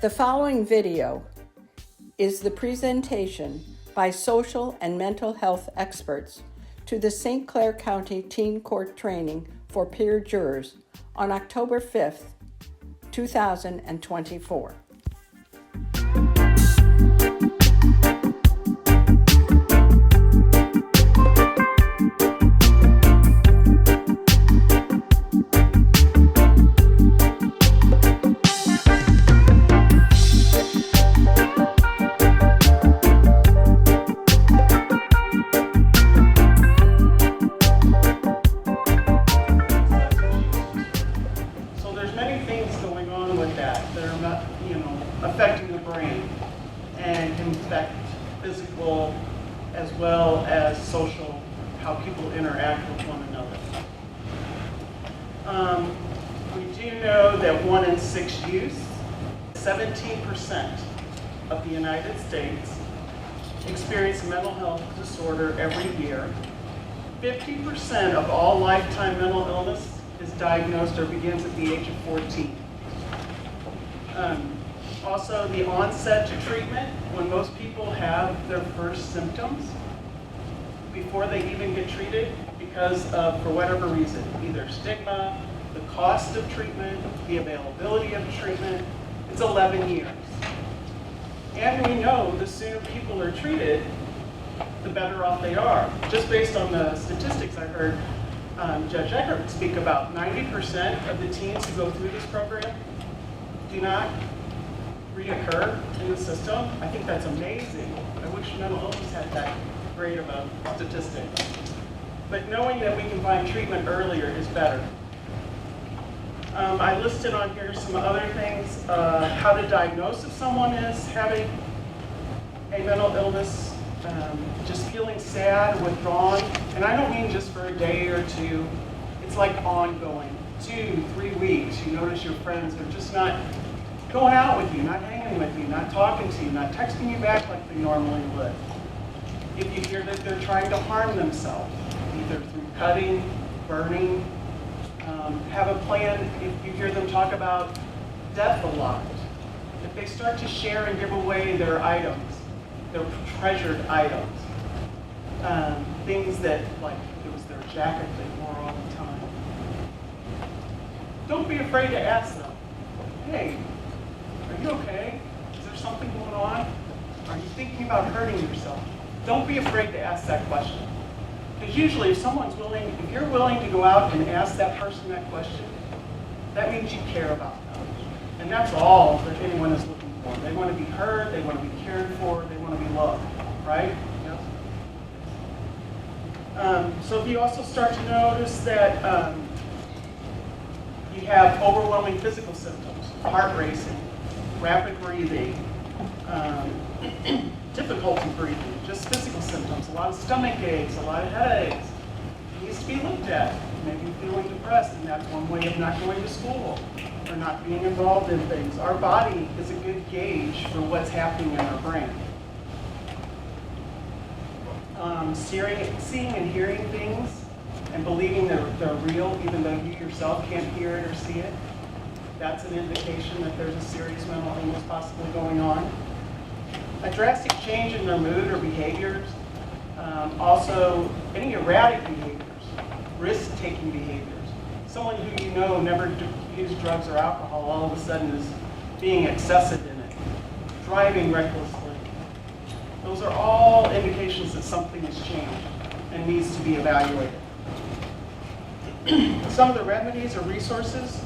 The following video is the presentation by social and mental health experts to the St. Clair County Teen Court Training for Peer Jurors on October 5th, 2024. Affecting the brain and can affect physical as well as social, how people interact with one another. We do know that 1 in 6 youths, 17% of the United States experience a mental health disorder every year. 50% of all lifetime mental illness is diagnosed or begins at the age of 14. Also, the onset to treatment, when most people have their first symptoms, before they even get treated, because of, for whatever reason, either stigma, the cost of treatment, the availability of treatment, it's 11 years. And we know the sooner people are treated, the better off they are. Just based on the statistics I heard Judge Eckert speak about, 90% of the teens who go through this program do not reoccur in the system. I think that's amazing. I wish mental illness had that great of a statistic. But knowing that we can find treatment earlier is better. I listed on here some other things, how to diagnose if someone is having a mental illness, just feeling sad, withdrawn. And I don't mean just for a day or two. It's like ongoing, 2-3 weeks. You notice your friends are just not going out with you, not hanging with you, not talking to you, not texting you back like they normally would. If you hear that they're trying to harm themselves, either through cutting, burning, have a plan if you hear them talk about death a lot. If they start to share and give away their items, their treasured items, things that, like, it was their jacket they wore all the time. Don't be afraid to ask them, hey, are you okay? Is there something going on? Are you thinking about hurting yourself? Don't be afraid to ask that question. Because usually if you're willing to go out and ask that person that question, that means you care about them. And that's all that anyone is looking for. They want to be heard, they want to be cared for, they want to be loved, right? Yes? So if you also start to notice that you have overwhelming physical symptoms, heart racing, rapid breathing, difficulty breathing, just physical symptoms, a lot of stomach aches, a lot of headaches. It needs to be looked at. Maybe you're feeling depressed, and that's one way of not going to school or not being involved in things. Our body is a good gauge for what's happening in our brain. Seeing and hearing things and believing they're real, even though you yourself can't hear it or see it, that's an indication that there's a serious mental illness possibly going on. A drastic change in their mood or behaviors. Also, any erratic behaviors, risk-taking behaviors. Someone who you know never used drugs or alcohol all of a sudden is being excessive in it. Driving recklessly. Those are all indications that something has changed and needs to be evaluated. Some of the remedies or resources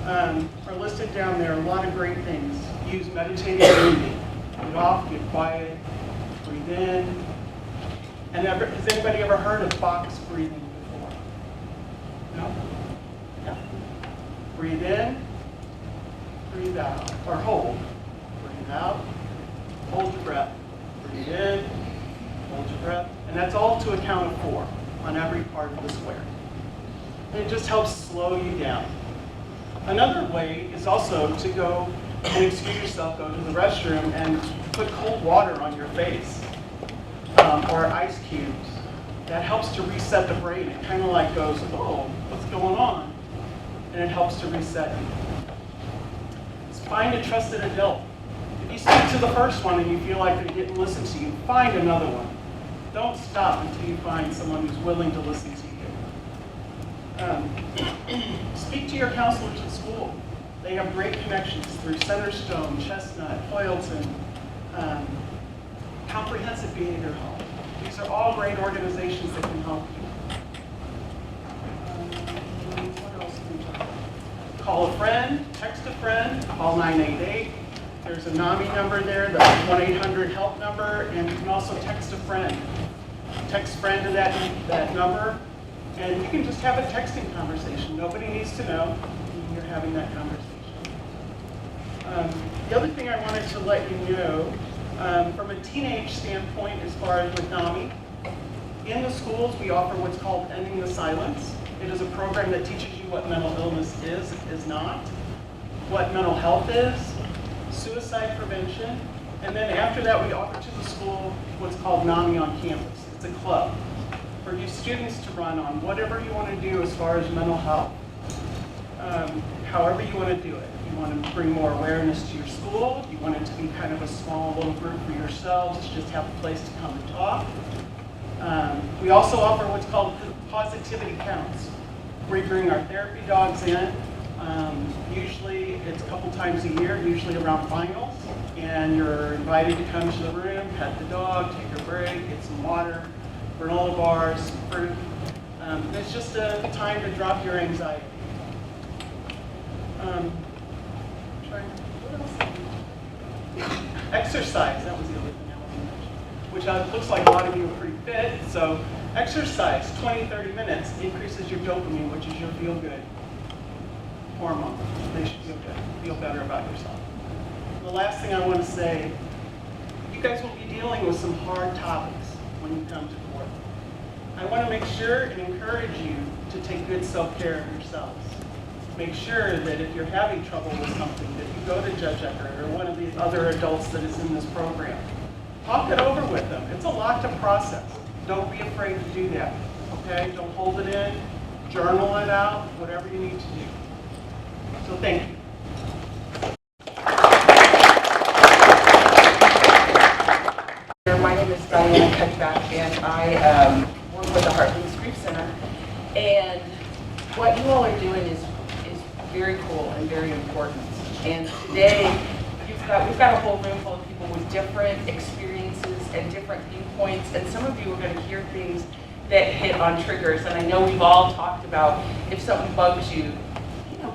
are listed down there. A lot of great things. Use meditative breathing. Get off, get quiet, breathe in. And has anybody ever heard of box breathing before? No? Yeah. Breathe in, breathe out, or hold. Breathe out, hold your breath. Breathe in, hold your breath. And that's all to a count of 4 on every part of the square. And it just helps slow you down. Another way is also to go and excuse yourself, go to the restroom and put cold water on your face or ice cubes. That helps to reset the brain. It kind of like goes, oh, what's going on? And it helps to reset you. Find a trusted adult. you speak to the first one and you feel like they're getting listened to, you find another one. Don't stop until you find someone who's willing to listen to you. Speak to your counselors at school. They have great connections through Centerstone, Chestnut, Hoyleton, Comprehensive Behavioral Health. These are all great organizations that can help you. What else can we talk about? Call a friend, text a friend, call 988. There's a NAMI number there, the 1-800-HELP number, and you can also text a friend. Text friend to that number, and you can just have a texting conversation. Nobody needs to know you're having that conversation. The other thing I wanted to let you know, from a teenage standpoint, as far as with NAMI, in the schools we offer what's called Ending the Silence. It is a program that teaches you what mental illness is not, what mental health is, suicide prevention, and then after that we offer to the school what's called NAMI on campus. It's a club for you students to run on whatever you want to do as far as mental health, however you want to do it. You want to bring more awareness to your school, you want it to be kind of a small little group for yourselves to just have a place to come and talk. We also offer what's called Positivity Counts. We bring our therapy dogs in. Usually it's a couple times a year, usually around finals, and you're invited to come to the room, pet the dog, take a break, get some water, granola bars, some fruit. It's just a time to drop your anxiety. What else? Exercise, that was the other thing I wanted to mention, which looks like a lot of you are pretty fit. So exercise, 20-30 minutes, increases your dopamine, which is your feel-good hormone. Makes you feel better about yourself. And the last thing I want to say, you guys will be dealing with some hard topics when you come to court. I want to make sure and encourage you to take good self-care of yourselves. Make sure that if you're having trouble with something, that you go to Judge Eckert or one of the other adults that is in this program. Talk it over with them. It's a lot to process. Don't be afraid to do that, okay? Don't hold it in. Journal it out, whatever you need to do. So thank you. My name is Diana Cutback, and I work with the Heartland's Grief Center. And what you all are doing is very cool and very important. And today, we've got a whole room full of people with different experiences and different viewpoints. And some of you are going to hear things that hit on triggers. And I know we've all talked about if something bugs you,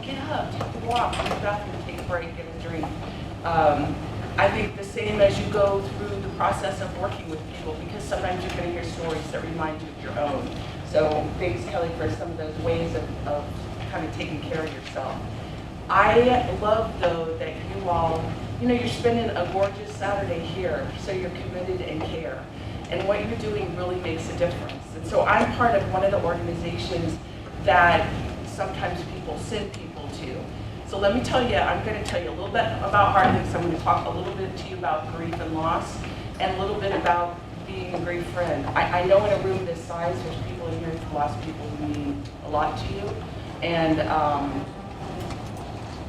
get up, take a walk, go to the bathroom, take a break, get a drink. I think the same as you go through the process of working with people, because sometimes you're going to hear stories that remind you of your own. So thanks, Kelly, for some of those ways of kind of taking care of yourself. I love, though, that you all, you're spending a gorgeous Saturday here, so you're committed and care. And what you're doing really makes a difference. And so I'm part of one of the organizations that sometimes people send people to. So let me tell you, I'm going to tell you a little bit about Heartland's. I'm going to talk a little bit to you about grief and loss, and a little bit about being a grief friend. I know in a room this size, there's people in here who've lost people who mean a lot to you, and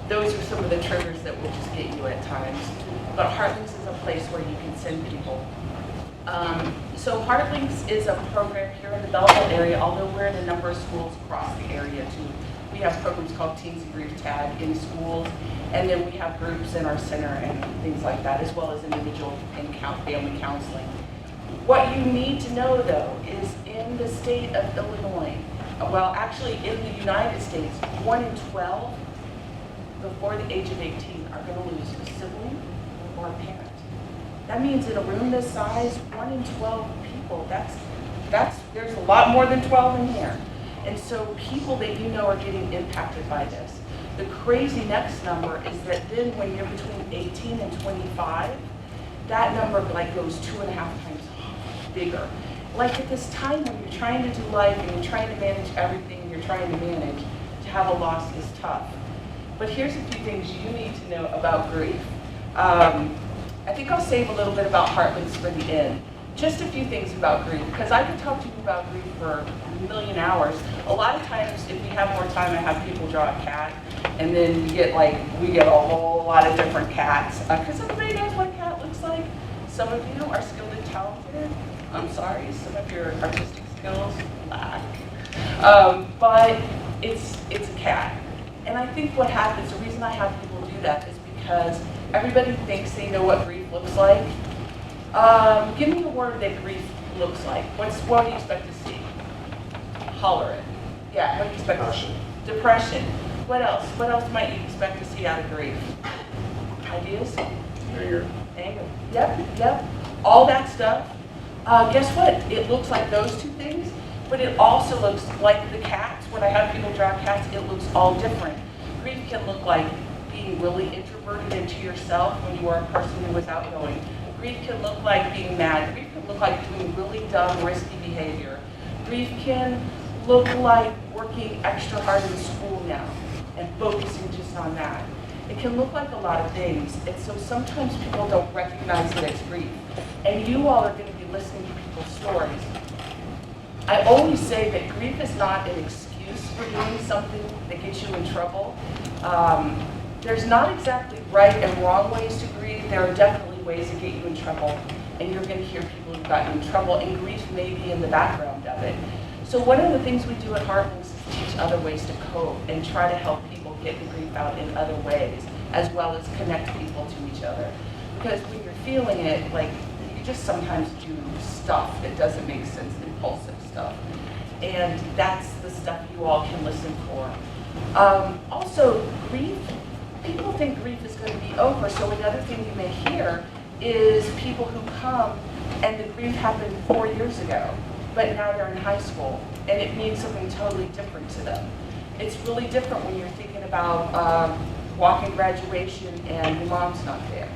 those are some of the triggers that will just get you at times. But Heartland's is a place where you can send people. So Heartland's is a program here in the Belleville area, although we're in a number of schools across the area too. We have programs called Teens and Grief Tag in schools, and then we have groups in our center and things like that, as well as individual and family counseling. What you need to know, though, is in the state of Illinois, well, actually in the United States, 1 in 12 before the age of 18 are going to lose a sibling or a parent. That means in a room this size, 1 in 12 people, there's a lot more than 12 in here. And so people that are getting impacted by this. The crazy next number is that then when you're between 18 and 25, that number goes 2.5 times bigger. Like at this time when you're trying to do life and you're trying to manage everything you're trying to manage, to have a loss is tough. But here's a few things you need to know about grief. I think I'll save a little bit about Heartland's for the end. just a few things about grief, because I could talk to you about grief for a million hours. A lot of times, if we have more time, I have people draw a cat, and then we get a whole lot of different cats, because everybody knows what a cat looks like. Some of you are skilled and talented. I'm sorry, some of your artistic skills lack. But it's a cat. And I think what happens, the reason I have people do that is because everybody thinks they know what grief looks like. Give me a word that grief looks like. What do you expect to see? Holler it. Yeah, what do you expect to see? Depression. What else? What else might you expect to see out of grief? Ideas? Anger. Yep. All that stuff. Guess what? It looks like those two things, but it also looks like the cats. When I have people draw cats, it looks all different. Grief can look like being really introverted into yourself when you were a person who was outgoing. Grief can look like being mad. Grief can look like doing really dumb, risky behavior. Grief can look like working extra hard in school now and focusing just on that. It can look like a lot of things, and so sometimes people don't recognize that it's grief. And you all are going to be listening to people's stories. I always say that grief is not an excuse for doing something that gets you in trouble. There's not exactly right and wrong ways to grieve. There are definitely ways that get you in trouble, and you're going to hear people who've gotten in trouble, and grief may be in the background of it. So one of the things we do at Heartlands is teach other ways to cope and try to help people get the grief out in other ways, as well as connect people to each other. Because when you're feeling it, like, you just sometimes do stuff that doesn't make sense, impulsive stuff. And that's the stuff you all can listen for. Also, grief, people think grief is going to be over, so another thing you may hear is people who come and the grief happened 4 years ago, but now they're in high school, and it means something totally different to them. It's really different when you're thinking about walking graduation and your mom's not there.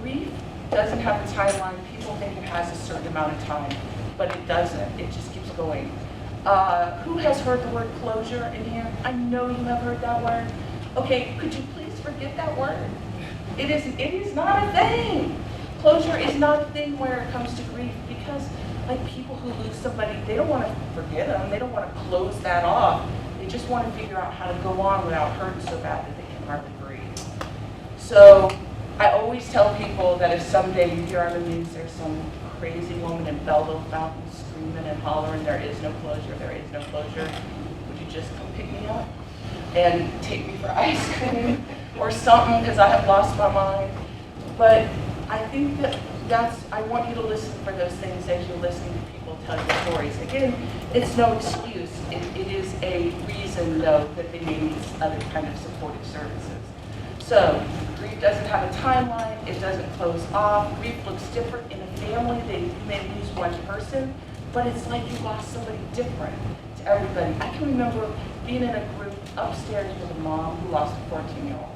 Grief doesn't have a timeline. People think it has a certain amount of time, but it doesn't. It just keeps going. Who has heard the word closure in here? I know you have heard that word. Okay, could you please forget that word? It is not a thing. Closure is not a thing where it comes to grief, because like people who lose somebody, they don't want to forget them. They don't want to close that off. They just want to figure out how to go on without hurting so bad that they can hardly breathe. So I always tell people that if someday you hear on the news there's some crazy woman in Belleville Fountain screaming and hollering, there is no closure, would you just come pick me up and take me for ice cream or something, because I have lost my mind. But I think I want you to listen for those things as you're listening to people tell you stories. Again, it's no excuse. It is a reason, though, that they may need other kind of supportive services. So grief doesn't have a timeline. It doesn't close off. Grief looks different in a family. You may lose one person, but it's like you lost somebody different to everybody. I can remember being in a group upstairs with a mom who lost a 14-year-old.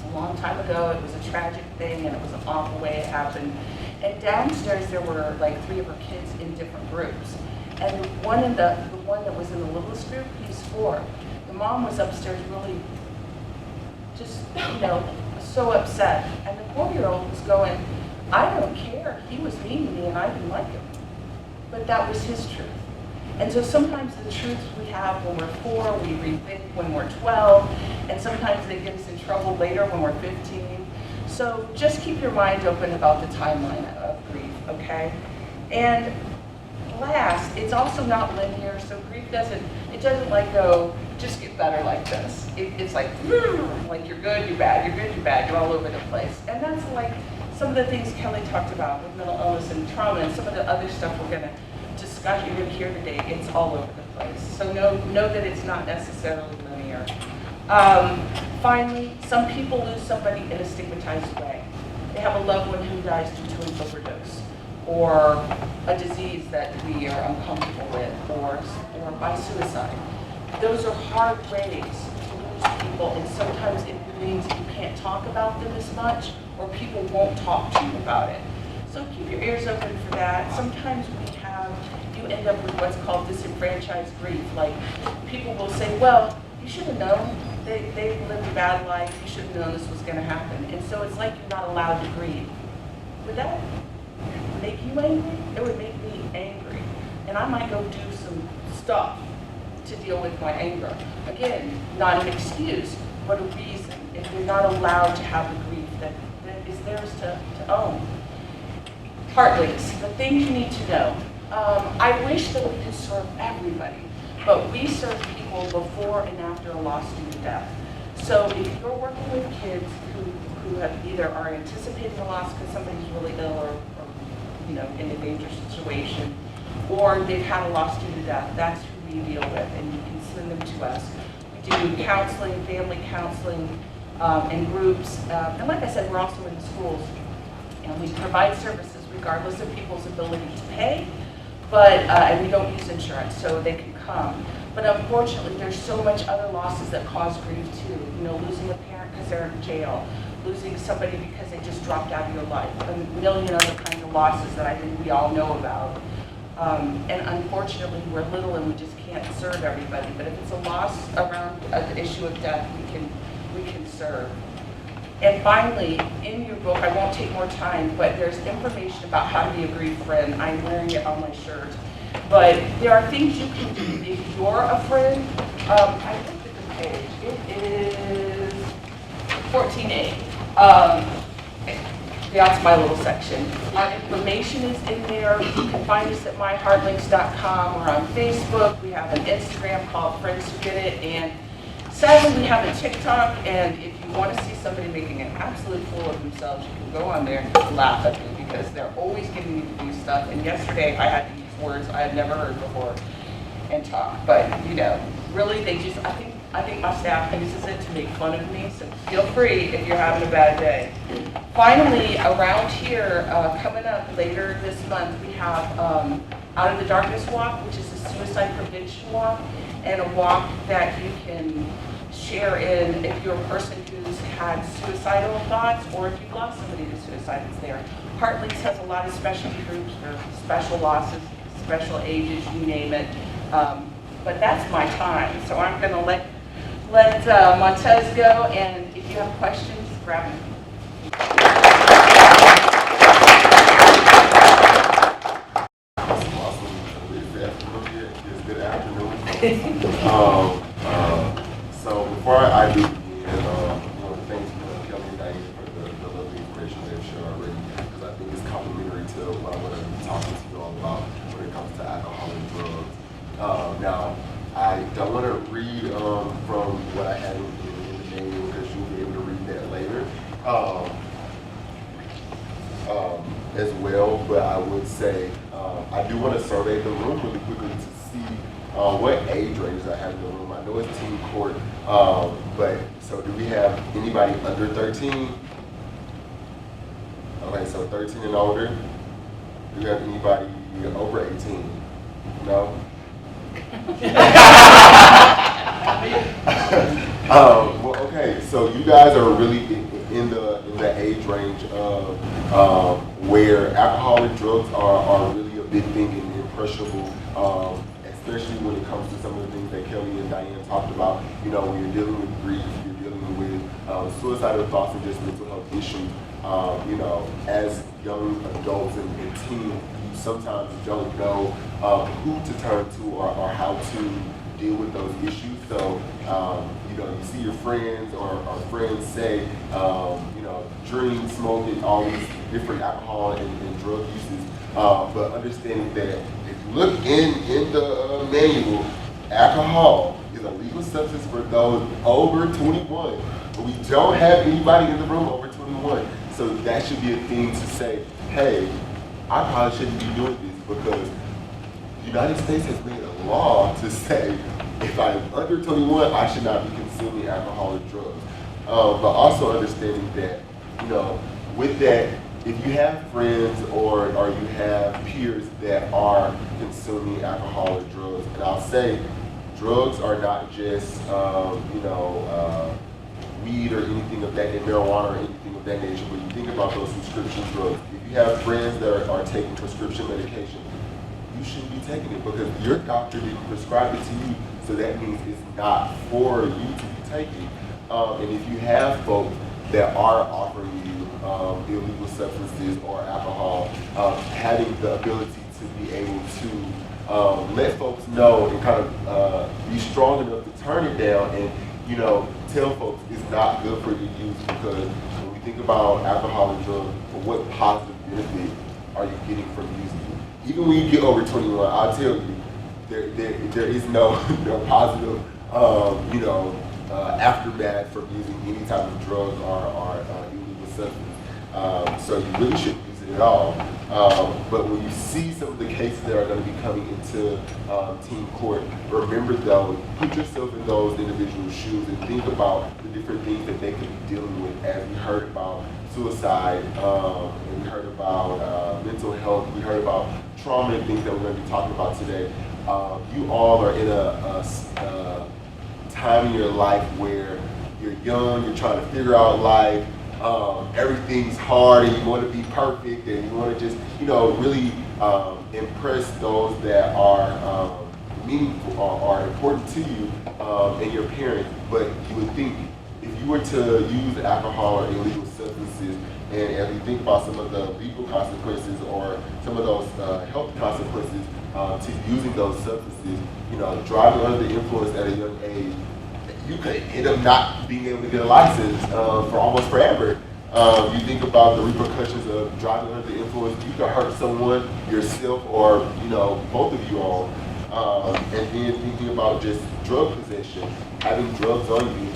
A long time ago, it was a tragic thing, and it was an awful way it happened. And downstairs there were like 3 of her kids in different groups. And the one that was in the littlest group, he's 4. The mom was upstairs really just, so upset. And the 4-year-old was going, I don't care, he was mean to me and I didn't like him. But that was his truth. And so sometimes the truths we have when we're 4, we rethink when we're 12, and sometimes they get us in trouble later when we're 15. So just keep your mind open about the timeline of grief, okay? And last, it's also not linear, so grief doesn't like go, just get better like this. It's like you're good, you're bad, you're good, you're bad, you're all over the place. And that's like some of the things Kelly talked about with mental illness and trauma, and some of the other stuff we're going to discuss, you're going to hear today. It's all over the place. So know that it's not necessarily linear. Finally, some people lose somebody in a stigmatized way. They have a loved one who dies due to an overdose, or a disease that we are uncomfortable with, or by suicide. Those are hard ways to lose people, and sometimes it means you can't talk about them as much, or people won't talk to you about it. So keep your ears open for that. Sometimes you end up with what's called disenfranchised grief. Like, people will say, well, you should have known. They lived a bad life. You should have known this was going to happen. And so it's like you're not allowed to grieve. With that, that make you angry, it would make me angry. And I might go do some stuff to deal with my anger. Again, not an excuse, but a reason. If you're not allowed to have the grief that is theirs to own. Heartlinks, the things you need to know. I wish that we could serve everybody, but we serve people before and after a loss due to death. So if you're working with kids who have either are anticipating a loss because somebody's really ill or in a dangerous situation, or they've had a loss due to death, that's who we deal with, and you can send them to us. We do counseling, family counseling, in groups, and like I said, we're also in the schools, and we provide services regardless of people's ability to pay, but and we don't use insurance, so they can come. But unfortunately, there's so much other losses that cause grief too. Losing a parent because they're in jail, losing somebody because they just dropped out of your life, a million other kinds of losses that I think we all know about. And unfortunately, we're little and we just can't serve everybody. But if it's a loss around the issue of death, we can serve. And finally, in your book, I won't take more time, but there's information about how to be a grief friend. I'm wearing it on my shirt. But there are things you can do if you're a friend. I looked at the page. It is 14A. That's my little section. Our information is in there. You can find us at myheartlinks.com or on Facebook. We have an Instagram called Friends Who Get It. And sadly, we have a TikTok. And if you want to see somebody making an absolute fool of themselves, you can go on there and just laugh at me because they're always getting me to do stuff. And yesterday, I had to use words I had never heard before and talk. But, really, I think my staff uses it to make fun of me, so feel free if you're having a bad day. Finally, around here, coming up later this month, we have Out of the Darkness Walk, which is a suicide prevention walk, and a walk that you can share in if you're a person who's had suicidal thoughts or if you've lost somebody to suicide. It's there. Heartlinks has a lot of specialty groups for special losses, special ages, you name it. But that's my time, so I'm going to let Montez go, and if you have questions, grab them. Awesome. Good afternoon. So before I do begin, thanks Kelly and Diane for the lovely information they've shared already, because I think it's complementary to what I'm going to be talking to you all about when it comes to alcohol and drugs. Now, I don't want to read from what I had in the manual because you'll be able to read that later as well, but I would say I do want to survey the room really quickly to see what age ranges I have in the room. I know it's teen court, but so do we have anybody under 13? Okay, so 13 and older. Do we have anybody over 18? No? Well, okay, so you guys are really in the age range of where alcohol and drugs are really a big thing and impressionable, especially when it comes to some of the things that Kelly and Diane talked about. When you're dealing with grief, you're dealing with suicidal thoughts and just mental health issues. As young adults and teens, you sometimes don't know who to turn to or how to deal with those issues. So, you see your friends or friends say, drink, smoking, all these different alcohol and drug uses. But understanding that if you look in the manual, alcohol is a legal substance for those over 21. But we don't have anybody in the room over 21. So that should be a thing to say, hey, I probably shouldn't be doing this because the United States has made a law to say if I'm under 21, I should not be consuming alcohol or drugs. But also understanding that, with that, if you have friends or you have peers that are consuming alcohol or drugs, and I'll say drugs are not just, weed or anything of that, marijuana or anything of that nature, but you think about those prescription drugs. If you have friends that are taking prescription medication, you shouldn't be taking it because your doctor didn't prescribe it to you, so that means it's not for you to be taking. And if you have folks that are offering you illegal substances or alcohol, having the ability to be able to let folks know and kind of be strong enough to turn it down and, you know, tell folks it's not good for you to use, because when we think about alcohol and drugs, what positive benefit are you getting from using it? Even when you get over 21, I'll tell you, there is no positive, aftermath from using any type of drug or illegal substance. So you really shouldn't use it at all. But when you see some of the cases that are going to be coming into teen court, remember though, put yourself in those individuals' shoes and think about the different things that they could be dealing with. As we heard about suicide, and we heard about mental health, we heard about trauma and things that we're going to be talking about today. You all are in a time in your life where you're young, you're trying to figure out life, everything's hard and you want to be perfect and you want to just, really impress those that are meaningful or are important to you and your parents. But you would think if you were to use alcohol or illegal substances, and as we think about some of the legal consequences or some of those health consequences to using those substances, driving under the influence at a young age, you could end up not being able to get a license for almost forever. You think about the repercussions of driving under the influence. You could hurt someone, yourself, or both of you all. And then thinking about just drug possession, having drugs on you,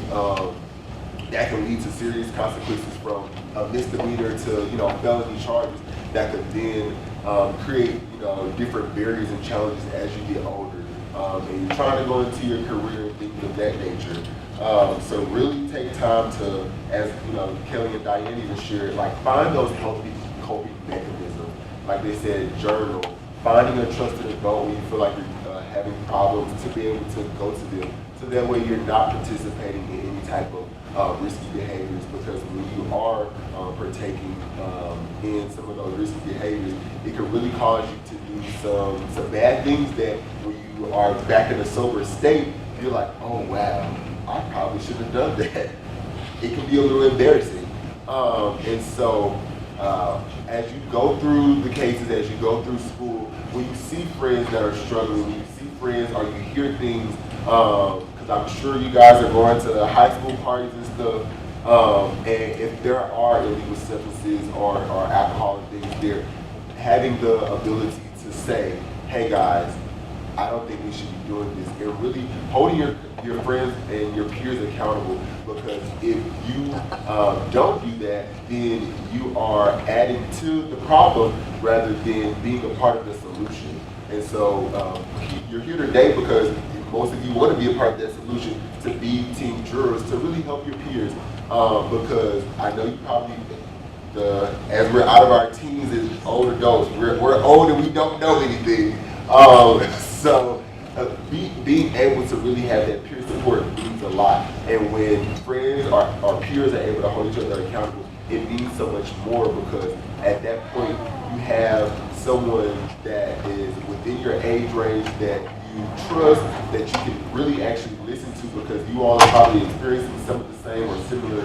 that can lead to serious consequences, from a misdemeanor to felony charges that could then create different barriers and challenges as you get older. And you're trying to go into your career and things of that nature. So really take time to, as Kelly and Diane even shared, find those healthy coping mechanisms. Like they said, journal, finding a trusted adult when you feel like you're having problems, to be able to go to them, so that way you're not participating in any type of risky behaviors, because when you are partaking in some of those risky behaviors, it can really cause you to do some bad things that when you are back in a sober state, you're like, oh wow, I probably shouldn't have done that. It can be a little embarrassing. And so as you go through the cases, as you go through school, when you see friends that are struggling, when you see friends or you hear things, because I'm sure you guys are going to high school parties and stuff, and if there are illegal substances or alcohol and things there, having the ability to say, hey guys, I don't think we should be doing this, and really holding your friends and your peers accountable, because if you don't do that, then you are adding to the problem rather than being a part of the solution. And so you're here today because most of you want to be a part of that solution, to be team jurors, to really help your peers, because I know you probably, as we're out of our teens as old adults, we're old and we don't know anything. So being able to really have that peer support means a lot. And when friends or peers are able to hold each other accountable, it means so much more, because at that point you have someone that is within your age range that you trust, that you can really actually listen to, because you all are probably experiencing some of the same or similar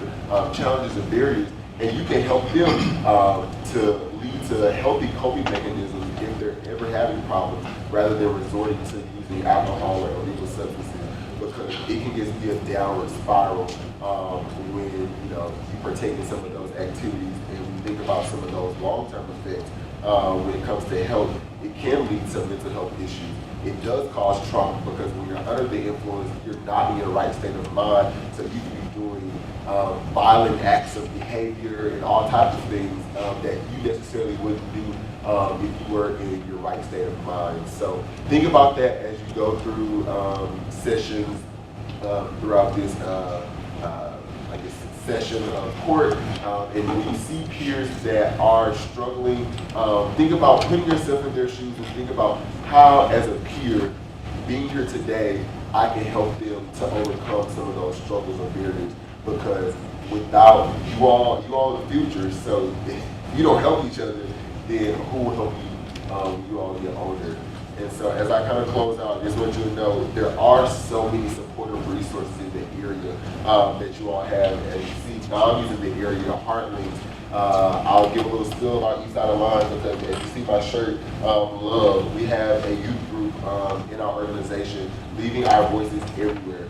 challenges and barriers, and you can help them to lead to healthy coping mechanisms if they're ever having problems, rather than resorting to using alcohol or illegal substances, because it can just be a downward spiral when you partake in some of those activities. And when you think about some of those long-term effects when it comes to health, it can lead to mental health issues. It does cause trauma, because when you're under the influence, you're not in your right state of mind, so you can be doing violent acts of behavior and all types of things that you necessarily wouldn't do if you were in your right state of mind. So think about that as you go through sessions throughout this session of court, and when you see peers that are struggling, think about putting yourself in their shoes and think about how, as a peer, being here today, I can help them to overcome some of those struggles or barriers, because without you all the future, so if you don't help each other, then who will help you when you all get older? And so as I kind of close out, I just want you to know there are so many supportive resources in the area that you all have. As you see, Nami's in the area, Heartland. I'll give a little spill about East Side Alliance because as you see my shirt, Love, we have a youth group in our organization, leaving our voices everywhere.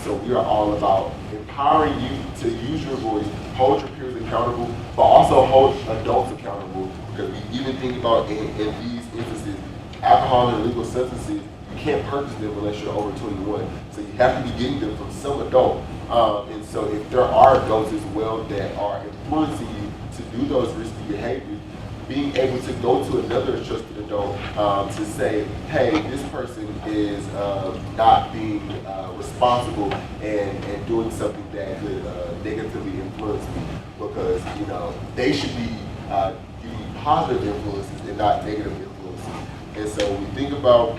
So we are all about empowering you to use your voice, hold your peers accountable, but also hold adults accountable. Because we even think about in these instances, alcohol and illegal substances, you can't purchase them unless you're over 21. So you have to be getting them from some adult. And so if there are adults as well that are influencing you to do those risky behaviors, being able to go to another trusted adult to say, hey, this person is not being responsible and doing something that could negatively influence me, because they should be giving positive influences and not negative influences. And so when we think about,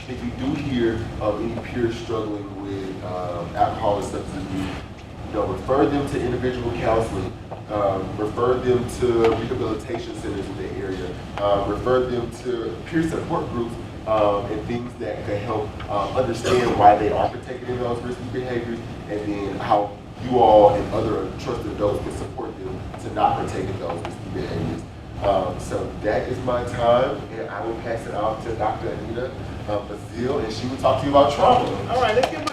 if you do hear of any peers struggling with alcohol and substance abuse, refer them to individual counseling, refer them to rehabilitation centers in the area, refer them to peer support groups and things that can help understand why they are partaking in those risky behaviors, and then how you all and other trusted adults can support them to not partake in those risky behaviors. So that is my time, and I will pass it off to Dr. Anita Bazile, and she will talk to you about trauma. All right, let's give my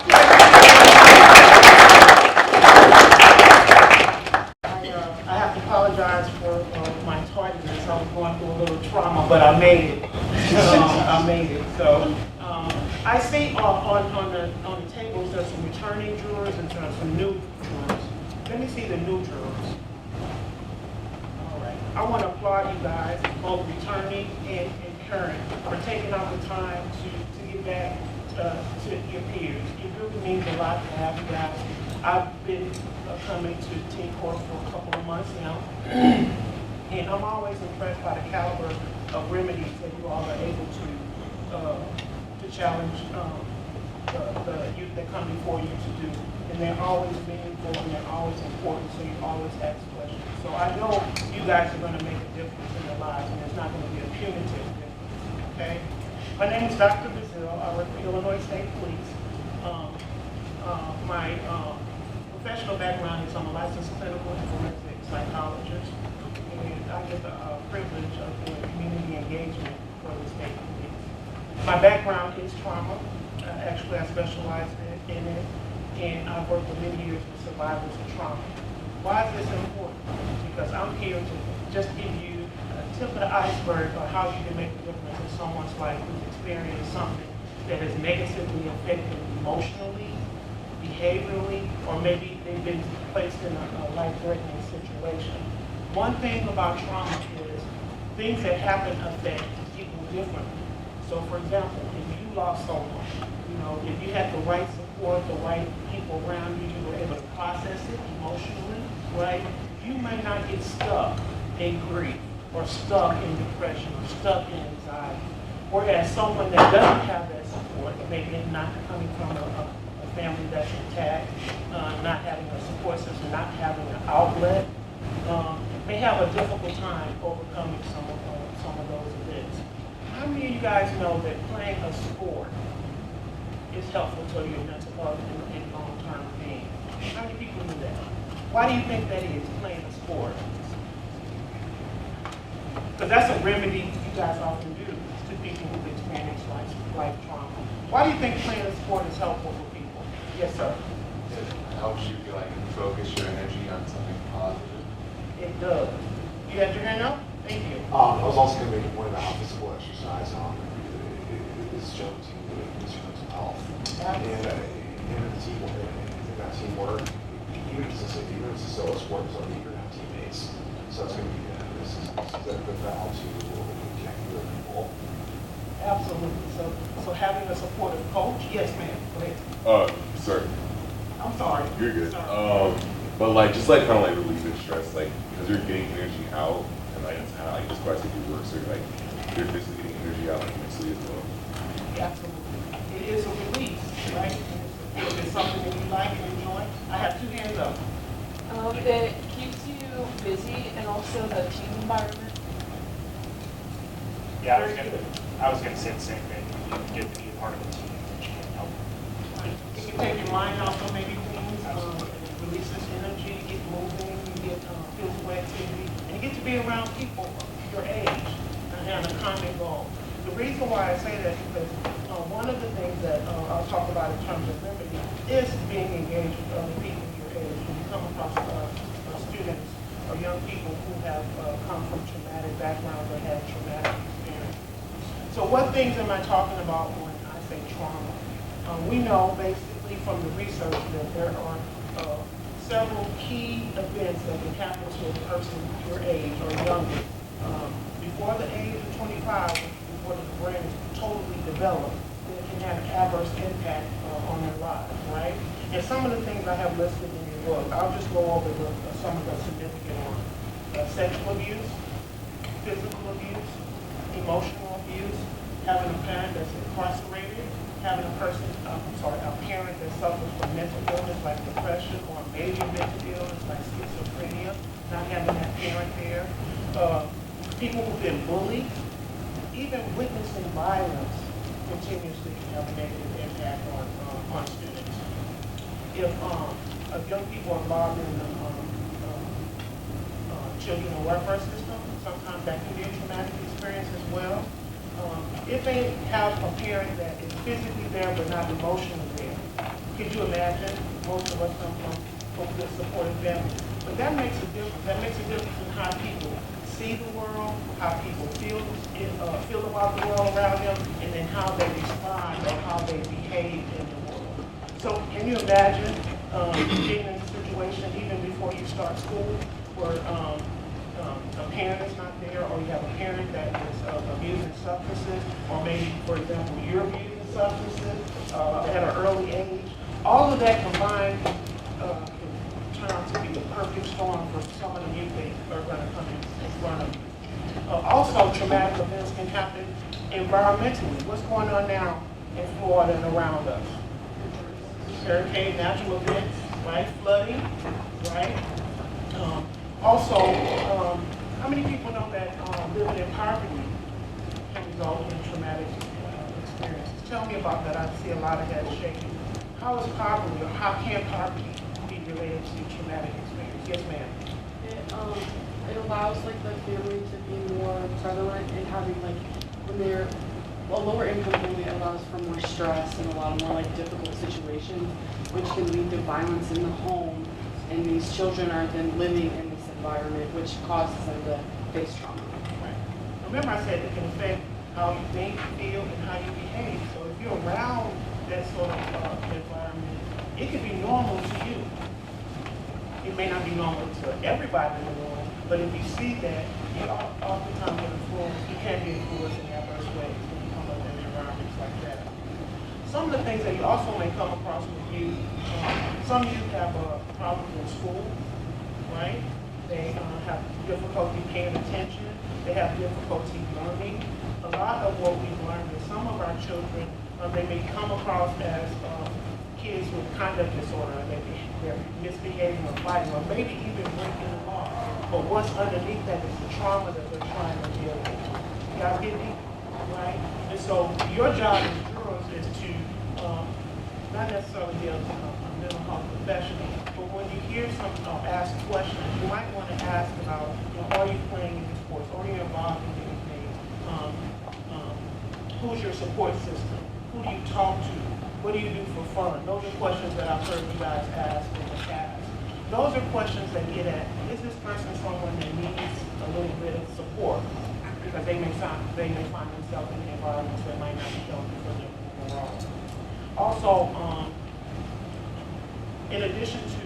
I have to apologize for my tardiness. I was going through a little trauma, but I made it. I made it. So I see on the tables there's some returning jurors and some new jurors. Let me see the new jurors. All right. I want to applaud you guys, both returning and current, for taking out the time to get back to your peers. It really means a lot to have you guys. I've been coming to teen court for a couple of months now, and I'm always impressed by the caliber of remedies that you all are able to challenge the youth that come before you to do. And they're always meaningful and they're always important, so you always ask questions. So I know you guys are going to make a difference in their lives, and it's not going to be a punitive difference. Okay? My name is Dr. Bazile. I work for Illinois State Police. My professional background is I'm a licensed clinical and forensic psychologist, and I get the privilege of doing community engagement for the state police. My background is trauma. Actually, I specialize in it, and I've worked for many years with survivors of trauma. Why is this important? Because I'm here to just give you a tip of the iceberg of how you can make a difference in someone's life who's experienced something that has negatively affected them emotionally, behaviorally, or maybe they've been placed in a life-threatening situation. One thing about trauma is things that happen affect people differently. So for example, if you lost someone, if you had the right support, the right people around you, you were able to process it emotionally, right? You may not get stuck in grief or stuck in depression or stuck in anxiety. Whereas someone that doesn't have that support, maybe not coming from a family that's intact, not having a support system, not having an outlet, may have a difficult time overcoming some of those events. How many of you guys know that playing a sport is helpful to your mental health and long-term being? How many people do that? Why do you think that is, playing a sport? Because that's a remedy you guys often do to people who've experienced life trauma. Why do you think playing a sport is helpful for people? Yes, sir. It helps you feel like you focus your energy on something positive. It does. You had your hand up? Thank you. I was also going to make one of the physical exercise is shown to boost your mental health. And in that teamwork, even if it's a solo sport, it's only you're going to have teammates. So it's going to be this is a good valve to connect with other people. Absolutely. So having a supportive coach. Yes, ma'am. Go ahead. Sorry. I'm sorry. You're good. Sorry. But just kind of relieving stress, because you're getting energy out, and it's kind of just quite taking work, so you're basically getting energy out mentally as well. Absolutely. It is a release, right? It's something that you like and enjoy. I have two hands up. It keeps you busy and also the team environment. Yeah, very good. I was gonna say the same thing. You get to be a part of a team that you can help. You can take your mind off of maybe things, release this energy, get moving, get physical activity, and you get to be around people your age and have a common goal. The reason why I say that is because one of the things that I'll talk about in terms of remedy is being engaged with other people your age. When you come across students or young people who have come from traumatic backgrounds or have traumatic experiences. So what things am I talking about when I say trauma? We know basically from the research that there are several key events that can happen to a person your age or younger. Before the age of 25, before the brain is totally developed, it can have an adverse impact on their lives, right? And some of the things I have listed in your book, I'll just go over some of the significant ones. Sexual abuse, physical abuse, emotional abuse, having a parent that's incarcerated, having a parent that suffers from mental illness like depression or a major mental illness like schizophrenia, not having that parent there. People who've been bullied, even witnessing violence continuously can have a negative impact on students. If young people are involved in the children and welfare system, sometimes that can be a traumatic experience as well. If they have a parent that is physically there but not emotionally there, could you imagine? Most of us come from good supportive families. But that makes a difference. That makes a difference in how people see the world, how people feel about the world around them, and then how they respond or how they behave in the world. So can you imagine being in a situation even before you start school where a parent is not there, or you have a parent that is abusing substances, or maybe, for example, you're abusing substances at an early age. All of that combined can turn out to be the perfect storm for some of the youth that are going to come in front of you. Also, traumatic events can happen environmentally. What's going on now in Florida and around us? Hurricane, natural events, right? Flooding, right? Also, how many people know that living in poverty can result in traumatic experiences? Tell me about that. I see a lot of heads shaking. How is poverty, or how can poverty be related to traumatic experience? Yes, ma'am. It allows like the family to be more prevalent in having like when they're a lower income family, allows for more stress and a lot of more like difficult situations, which can lead to violence in the home. And these children are then living in this environment, which causes them to face trauma. Right. Remember I said it can affect how you think, feel, and how you behave. So if you're around that sort of environment, it could be normal to you. It may not be normal to everybody in the room, but if you see that, you oftentimes you can be influenced in adverse ways when you come up in environments like that. Some of the things that you also may come across with youth, some youth have problems in school, right? They have difficulty paying attention. They have difficulty learning. A lot of what we've learned is some of our children, they may come across as kids with conduct disorder. They're misbehaving or fighting, or maybe even breaking the law. But what's underneath that is the trauma that they're trying to deal with. You guys get me? Right? And so your job as jurors is to not necessarily be a mental health professional, but when you hear something or ask questions, you might want to ask about, are you playing any sports? Are you involved in anything? Who's your support system? Who do you talk to? What do you do for fun? Those are questions that I've heard you guys ask in the past. Those are questions that get at, is this person someone that needs a little bit of support? Because they may find themselves in environments that might not be healthy for them overall. Also, in addition to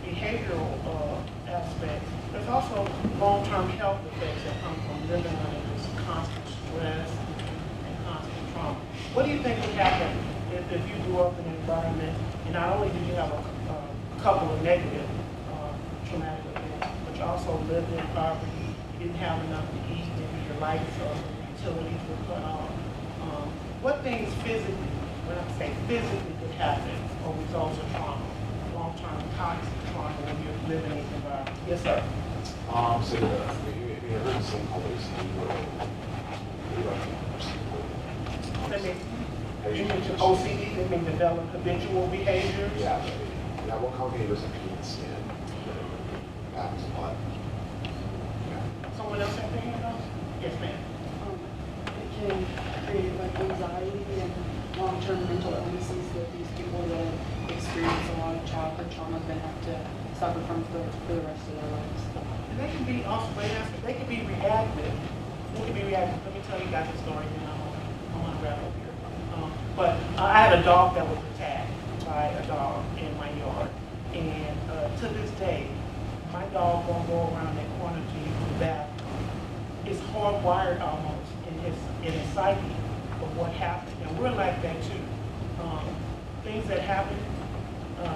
behavioral aspects, there's also long-term health effects that come from living under this constant stress and constant trauma. What do you think would happen if you grew up in an environment and not only did you have a couple of negative traumatic events, but you also lived in poverty, you didn't have enough to eat, maybe your lights or utilities were cut off. What things physically, when I say physically, could happen or result in trauma, long-term toxic trauma when you're living in these environments? Yes, sir. So you heard the same place. They may, you mentioned OCD, they may develop habitual behaviors. Yeah, that will come in as a penis skin. Happens a lot. Yeah. Someone else have their hand up? Yes, ma'am. It can create like anxiety and long-term mental illnesses that these people that experience a lot of childhood trauma then have to suffer from for the rest of their lives. And they can be also, they can be reactive. They can be reactive. Let me tell you guys a story, and I want to wrap up here. But I had a dog that was attacked by a dog in my yard. And to this day, my dog won't go around that corner to use the bathroom. It's hardwired almost in his psyche of what happened. And we're like that too. Things that happen,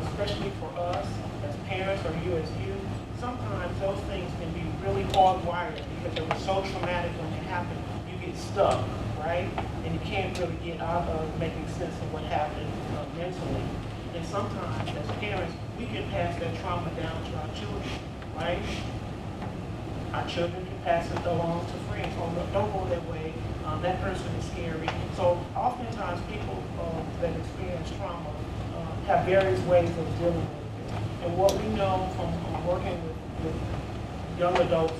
especially for us as parents or you as youth, sometimes those things can be really hardwired because it was so traumatic when it happened. You get stuck, right? And you can't really get out of making sense of what happened mentally. And sometimes as parents, we can pass that trauma down to our children, right? Our children can pass it along to friends. Oh, no, don't go that way. That person is scary. So oftentimes people that experience trauma have various ways of dealing with it. And what we know from working with young adults,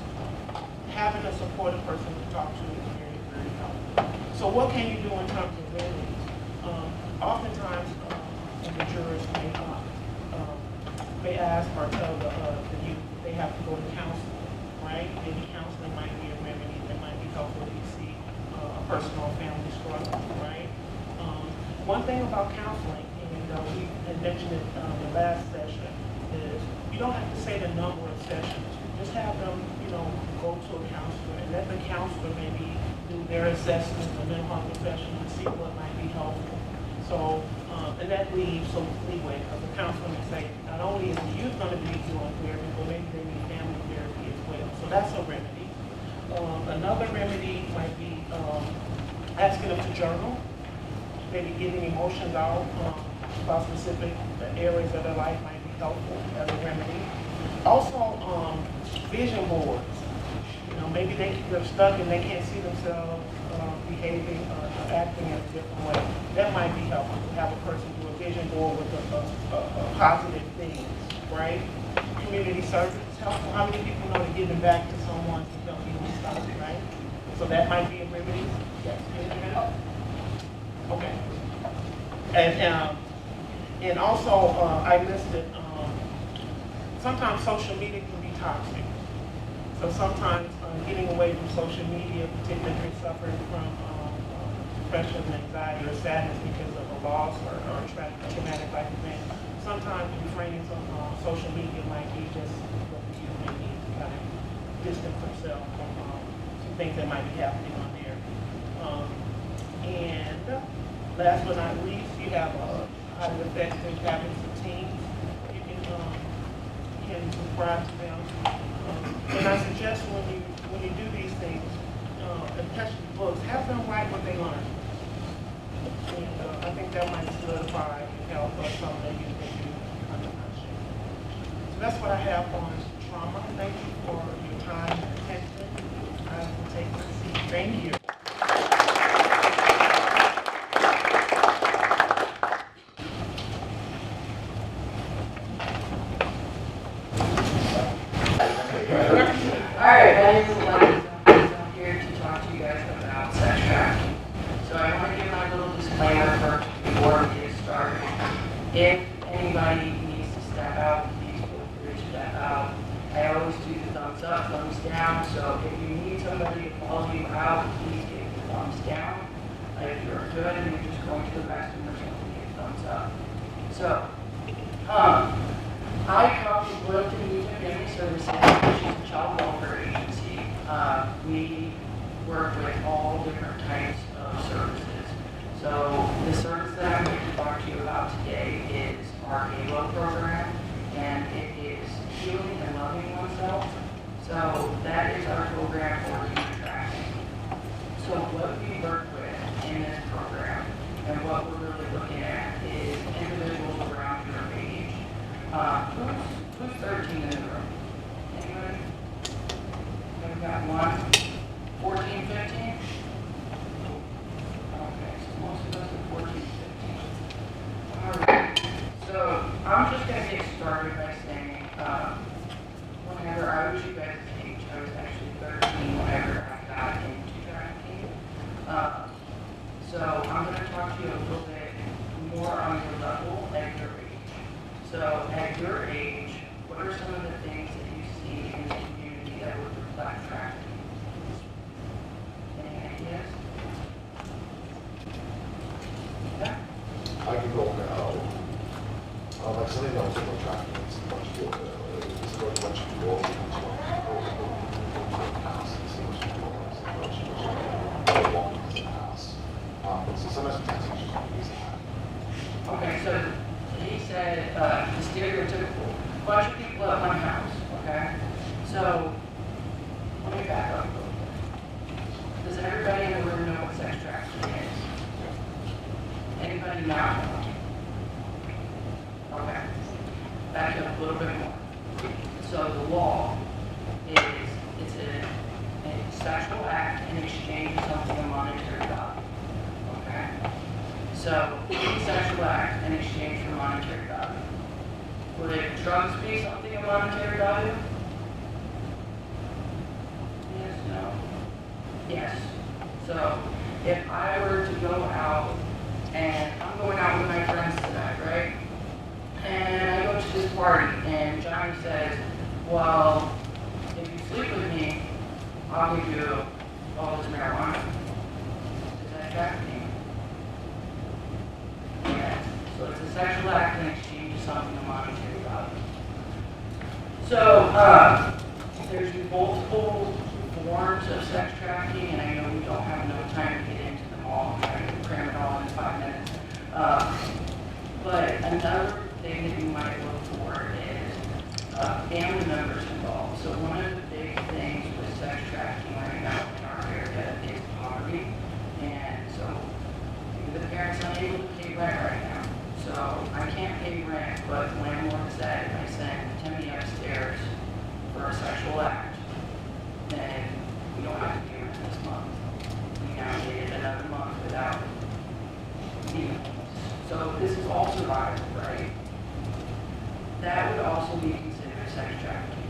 having a supportive person to talk to is very, very helpful. So what can you do in terms of remedies? Oftentimes, the jurors may ask or tell the youth that they have to go to counseling, right? Maybe counseling might be a remedy that might be helpful if you see a personal family struggle, right? One thing about counseling, and we had mentioned it the last session, is you don't have to say the number of sessions. Just have them, go to a counselor and let the counselor maybe do their assessment, the mental health professional, and see what might be helpful. So, and that leaves some leeway because the counselor may say, not only is the youth going to be doing therapy, but maybe they need family therapy as well. So that's a remedy. Another remedy might be asking them to journal, maybe getting emotions out about specific areas of their life might be helpful as a remedy. Also, vision boards. Maybe they're stuck and they can't see themselves behaving or acting in a different way. That might be helpful to have a person do a vision board with a positive things, right? Community service is helpful. How many people know that giving back to someone can help you stop it, right? So that might be a remedy. Yes. Okay. And also, I listed, sometimes social media can be toxic. So sometimes getting away from social media, particularly if you're suffering from depression, anxiety, or sadness because of a loss or a traumatic life event, sometimes refraining from social media might be just what the youth may need to kind of distance themselves from some things that might be happening on there. And last but not least, you have how it affects the habits of teens. You can subscribe to them. And I suggest when you do these things, especially books, have them write what they learn. And I think that might solidify and help some that you under my share. So that's what I have on trauma. Thank you for your time and attention. I will take my seat. Thank you. Alright, my name is Elijah. I'm here to talk to you guys about sex trafficking. So I want to give my little disclaimer first before we get started. If anybody needs to step out, please feel free to step out. I always do the thumbs up, thumbs down, so if you need somebody to follow you out, please give the thumbs down. If you're good and you're just going to the restroom or something, give thumbs up. So, I come from Bloomington Youth and Family Services, which is a child welfare agency. We work with all different types of services. So the service that I'm going to talk to you about today is our HALO program, and it is healing and loving oneself. So that is our program for youth trafficking. So what we work with in this program and what we're really looking at is individuals around your age. Who's 13 in the room? Anybody? We've got one. 14, 15? So I'm going to talk to you a little bit more on your level at your age. So at your age, what are some of the things that you see in the community that would reflect trafficking? Any ideas? Yeah? I can go now. Like something that was about trafficking, it's a bunch of people, it's a bunch of people, it's a bunch of house, it's a bunch of people, it's a bunch of belongings in the house. But so sometimes we text just use that. Okay, so he said, the stereotypical, bunch of people at one house, okay? So, let me back up a little bit. Does everybody in the room know what sex trafficking is? Anybody not know? Okay. Back up a little bit more. So the law is, it's a sexual act in exchange for something of monetary value. Okay? So, any sexual act in exchange for monetary value. Would drugs be something of monetary value? Yes, no? Yes. So, if I were to go out, and I'm going out with my friends tonight, right? And I go to this party, and Johnny says, well, if you sleep with me, I'll give you all this marijuana. Is that trafficking? Yeah. So it's a sexual act in exchange for something of monetary value. So there's multiple forms of sex trafficking, and I know we don't have enough time to get into them all. I'm trying to cram it all in 5 minutes. But another thing that you might look for is family members involved. So one of the big things with sex trafficking right now in our area is poverty. And so the parents are unable to pay rent right now. So I can't pay rent, but the landlord said if I send Timmy upstairs for a sexual act, then we don't have to pay rent this month. We now get another month without being homeless. So this is all survival, right? That would also be considered sex trafficking.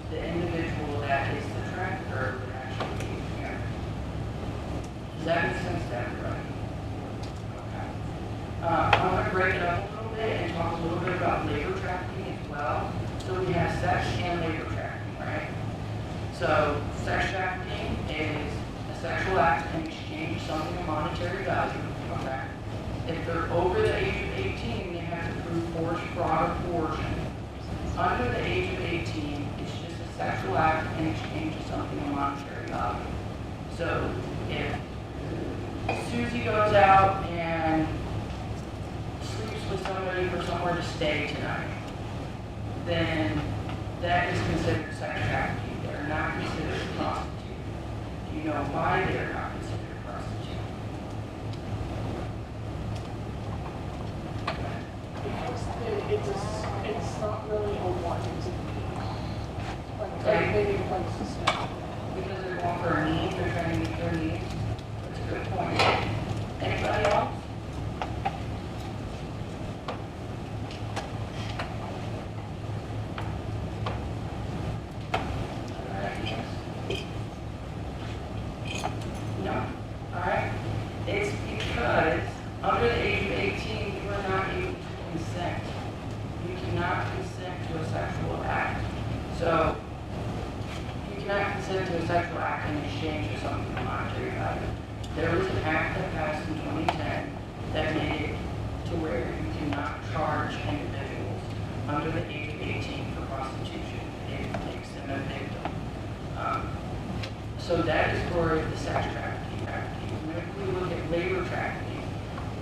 The individual that is the trafficker would actually be the parent. Does that make sense to everybody? Okay. I'm going to break it up a little bit and talk a little bit about labor trafficking as well. So we have sex and labor trafficking, right? So sex trafficking is a sexual act in exchange for something of monetary value. Okay. If they're over the age of 18, they have to prove force, fraud, or coercion. Under the age of 18, it's just a sexual act in exchange for something of monetary value. So if Susie goes out and sleeps with somebody for somewhere to stay tonight, then that is considered sex trafficking. They're not considered a prostitute. Do you know why they're not considered a prostitute? It's not really a wanting to be. Like, Okay. maybe places now. Because they're going for a need, they're trying to meet their needs. That's a good point. Anybody else? No. All right. It's because under the age of 18, you are not able to consent. You cannot consent to a sexual act. So you cannot consent to a sexual act in exchange for something of monetary value. There was an act that passed in 2010 that made it to where you cannot charge individuals under the age of 18 for prostitution. It makes them a victim. So that is for the sex trafficking. When we look at labor trafficking,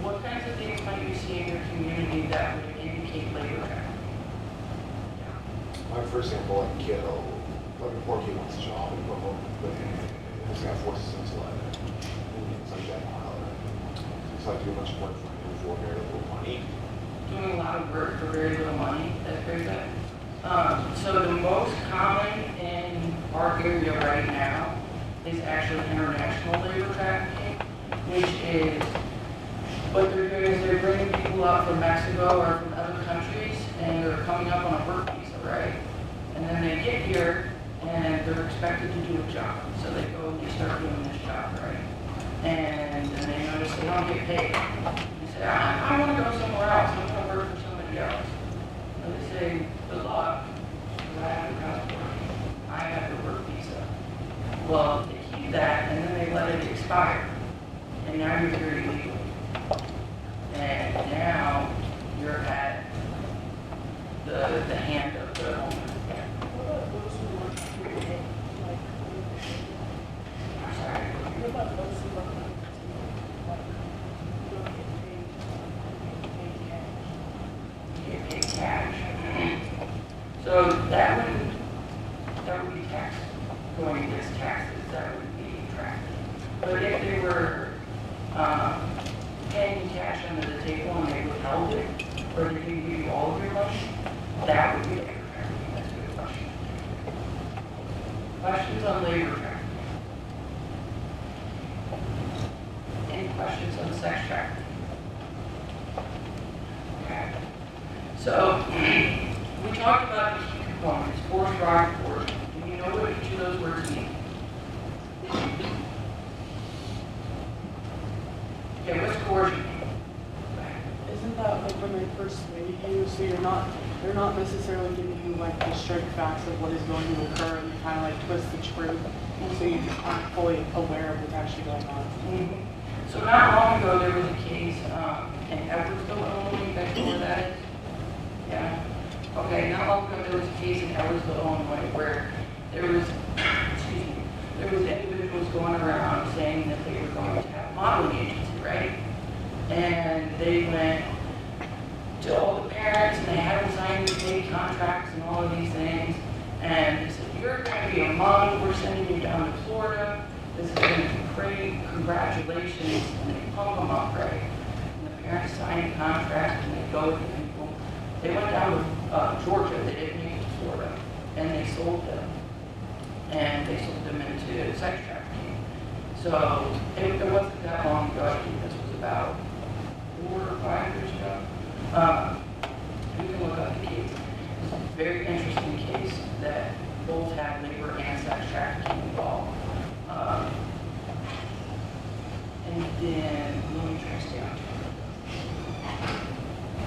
what kinds of things might you see in your community that would indicate labor trafficking? Like, for example, like a kid, like a poor kid wants a job and go home, but this guy forces him to like, it's like that pilot. It's like doing a bunch of work for very little money. Doing a lot of work for very little money. That's very good. So the most common in our area right now is actually international labor trafficking, which is what they're doing is they're bringing people up from Mexico or from other countries, and they're coming up on a work visa, right? And then they get here, and they're expected to do a job. So they go and they start doing this job, right? And the they don't get paid. You say, I want to go somewhere else, I'm going to work for somebody else. And they say, good luck, because I have a passport, I have a work visa. Well, they keep that and then they let it expire. And now you're here illegally. And now you're at the hand of the owner. What about those who work unpaid, like, I'm sorry. what about those who work unpaid, like, you don't get paid, You get paid cash. So that would be taxed, going against taxes, that would be tracked. But if they were paying cash under the table and they withheld it, or they didn't give you all of your money, that would be labor trafficking. That's a good question. Questions on labor trafficking? Any questions on sex trafficking? Okay. So, we talked about the key components, forced, drive, coercion. Do you know what each of those words mean? Okay, what's coercion? Isn't that like when they persuade you, so they're not necessarily giving you like the straight facts of what is going to occur, and they kind of like twist the truth, so you aren't fully aware of what's actually going on. Mm-hmm. So not long ago, there was a case in Edwardsville, Illinois, you guys know where that is? Yeah. Okay, not long ago, there was a case in Edwardsville, Illinois, where there was, there was individuals going around saying that they were going to have a modeling agency, right? And they went to all the parents and they had them sign these paid contracts and all of these things. And they said, you're going to be a model, we're sending you down to Florida. This is going to be great, congratulations. And they pump them up, right? And the parents sign a contract and they go to the people. They went down to Georgia, they didn't make it to Florida. And they sold them. And they sold them into sex trafficking. So it wasn't that long ago, I think this was about 4 or 5 years ago. You can look up the case. It's a very interesting case that both have labor and sex trafficking involved. And then, let me try to stay on track.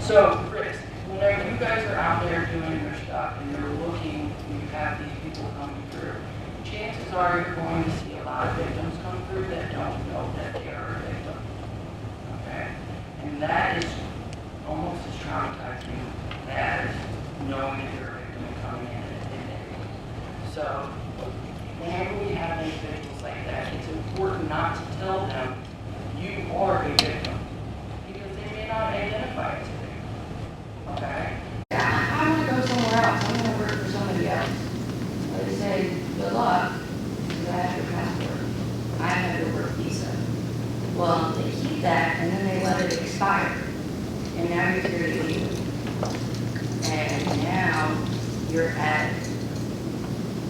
So, Chris, whenever you guys are out there doing your stuff and you're looking, you have these people coming through, chances are you're going to see a lot of victims come through that don't know that they are a victim. Okay? And that is almost as traumatizing as knowing that you're a victim and coming in and admitting it. So, whenever we have individuals like that, it's important not to tell them you are a victim, because they may not identify as a victim. Okay? I want to go somewhere else. I want to work for somebody else. But they say, good luck, because I have your passport. I have your work visa. Well, they keep that and then they let it expire. And now you're here illegally. And now you're at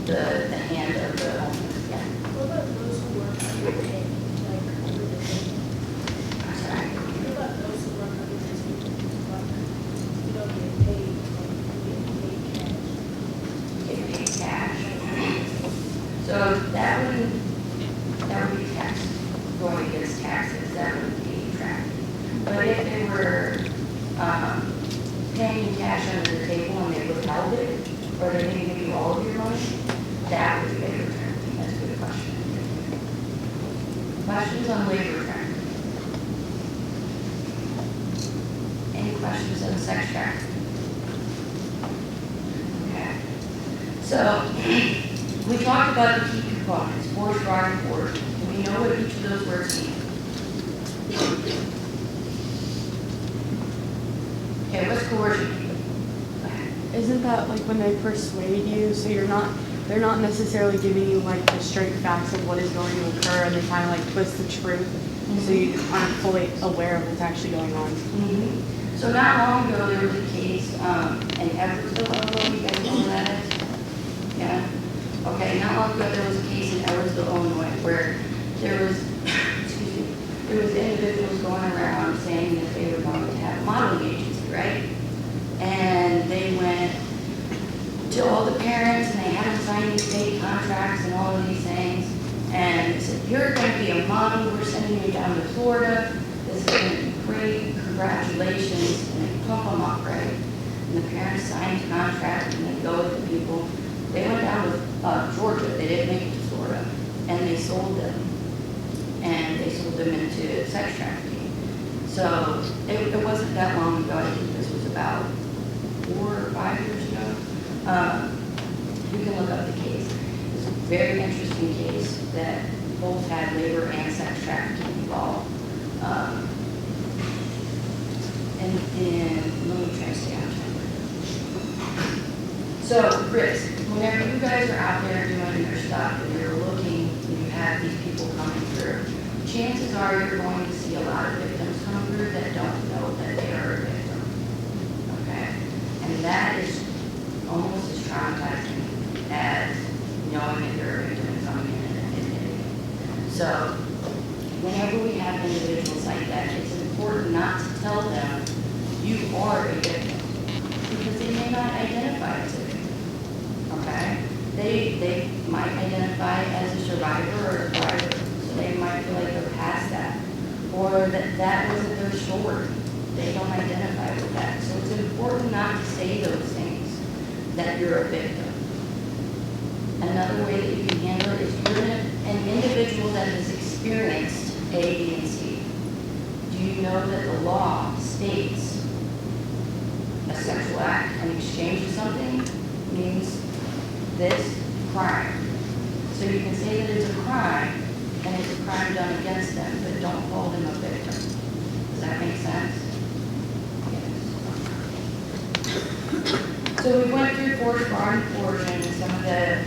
the hand of the homeless. Yeah. What about those who work underpaid, like under the table? I'm sorry. What about those who work under the table, like you don't get paid, like you get paid cash? Get paid cash. So that would be tax, going against taxes, that would be tracked. But if they were paying cash under the table and they withheld it, or they didn't give you all of your money, that would be labor trafficking. That's a good question. Questions on labor trafficking? Any questions on sex trafficking? Okay. So, we talked about the key components, forced, fraud, and coercion. Do we know what each of those words mean? Okay, what's coercion? Isn't that like when they persuade you, so they're not necessarily giving you like the straight facts of what is going to occur, and they kind of like twist the truth, so you aren't fully aware of what's actually going on. Mm-hmm. So not long ago, there was a case in Edwardsville, Illinois. You guys know where that is? Yeah. Okay, not long ago, there was a case in Edwardsville, Illinois, where there was, there was individuals going around saying that they were going to have a modeling agency, right? And they went to all the parents and they had them sign these paid contracts and all of these things. And they said, you're going to be a mommy, we're sending you down to Florida, this is going to be great, congratulations, and they pump them up, right? And the parents signed a contract and they go with the people. They went down to Georgia, they didn't make it to Florida, and they sold them. And they sold them into sex trafficking. So it wasn't that long ago, I think this was about 4 or 5 years ago. You can look up the case. It's a very interesting case that both had labor and sex trafficking involved. And let me try to stay on time. So, Chris, whenever you guys are out there doing your stuff and you're looking and you have these people coming through, chances are you're going to see a lot of victims come through that don't know that they are a victim. Okay? And that is almost as traumatizing as knowing that you're a victim and coming in and admitting it. So, whenever we have individuals like that, it's important not to tell them you are a victim because they may not identify as a victim. Okay? They might identify as a survivor or a thriver, so they might feel like they're past that, or that wasn't their story. They don't identify with that. So it's important not to say those things, that you're a victim. Another way that you can handle it is you're an individual that has experienced A, B, and C. Do you know that the law states a sexual act in exchange of something means this crime? So you can say that it's a crime and it's a crime done against them, but don't call them a victim. Does that make sense? Yes. So we went through forced fraud and coercion and some of the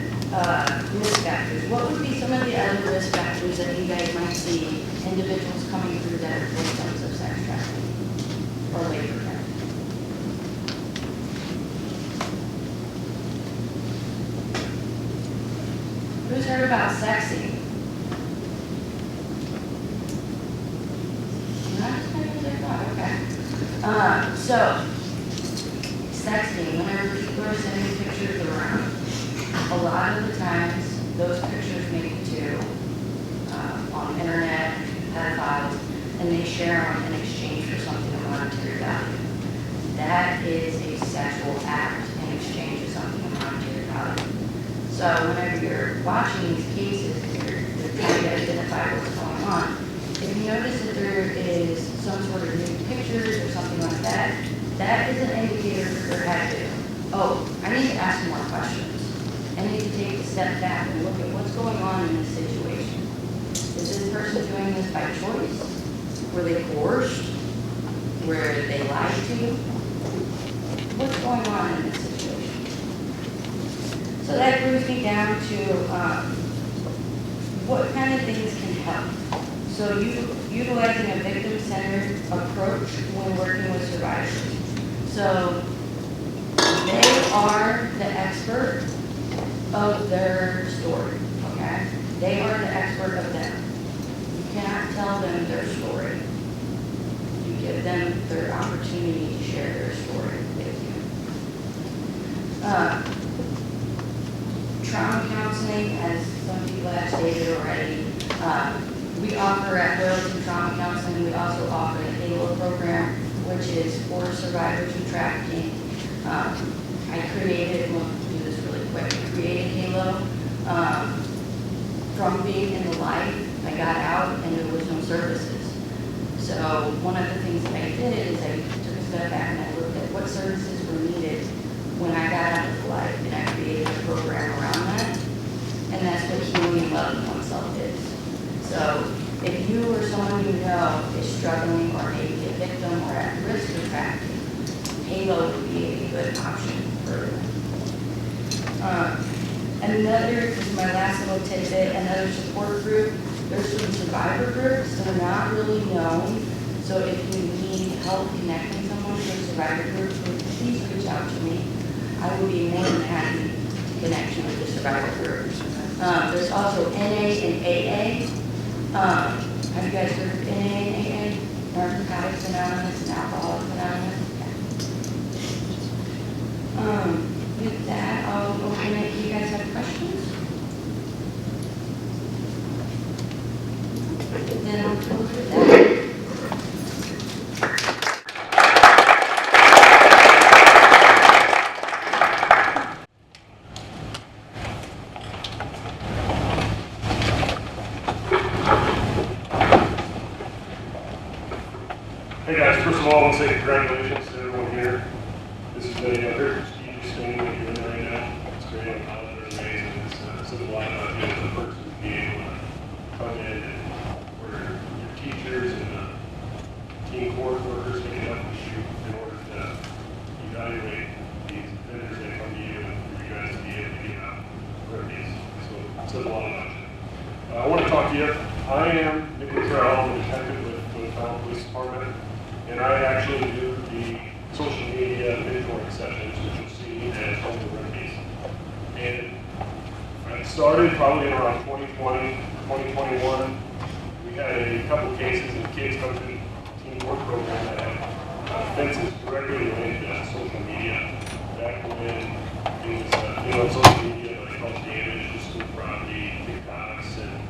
risk factors. What would be some of the other risk factors that you guys might see individuals coming through that are victims of sex trafficking or labor trafficking? Who's heard about sexting? Not as many as I thought, okay. So, sexting, whenever people are sending pictures around, a lot of the times those pictures make it to on the internet, pedophiles, and they share them in exchange for something of monetary value. That is a sexual act in exchange of something of monetary value. So whenever you're watching these cases and you're trying to identify what's going on, if you notice that there is some sort of nude pictures or something like that, that is an indicator for their attitude. Oh, I need to ask more questions. I need to take a step back and look at what's going on in this situation. Is this person doing this by choice? Were they coerced? Were they lied to? What's going on in this situation? So that brings me down to what kind of things can help. So utilizing a victim-centered approach when working with survivors. So they are the expert of their story, okay? They are the expert of them. You cannot tell them their story. You give them their opportunity to share their story with you. Trauma counseling, as some people have stated already, we offer at Loyalty Trauma Counseling, we also offer a HALO program, which is for survivors of trafficking. I created, we'll do this really quick, I created HALO from being in the light. I got out and there was no services. So one of the things that I did is I took a step back and I looked at what services were needed when I got out of the light, and I created a program around that. And that's what healing and loving oneself is. So if you or someone you know is struggling or maybe a victim or at risk of trafficking, HALO would be a good option for them. Another, this is my last little tidbit, another support group. There's some survivor groups that are not really known. So if you need help connecting someone to a survivor group, please reach out to me. I will be more than happy to connect you with the survivor group. Theres also NA and AA. Have you guys heard of NA and AA? Narcotics Anonymous and Alcoholics Anonymous? Yeah. With that, I'll open it. Do you guys have questions? Then I'm supposed to do that. Hey guys, first of all, I want to say congratulations to everyone here. This is a very prestigious thing that you're doing right now. It's great. I'm proud of it. Amazing. It says a lot about you as a person to be able to come in and where your teachers and team court workers can help you in order to evaluate these vendors that come to you and for you guys to be able to get out remedies. So it says a lot about you. I want to talk to you. I am Nick Clair. I'm a detective with the Fountain Police Department. And I actually do the social media mentoring sessions, which you'll see as home remedies. And I started probably in around 2020, 2021. We had a couple of cases of kids come to the teen court program that had offenses directly related to social media. Back when it was, social media that caused damage to school property, TikToks, and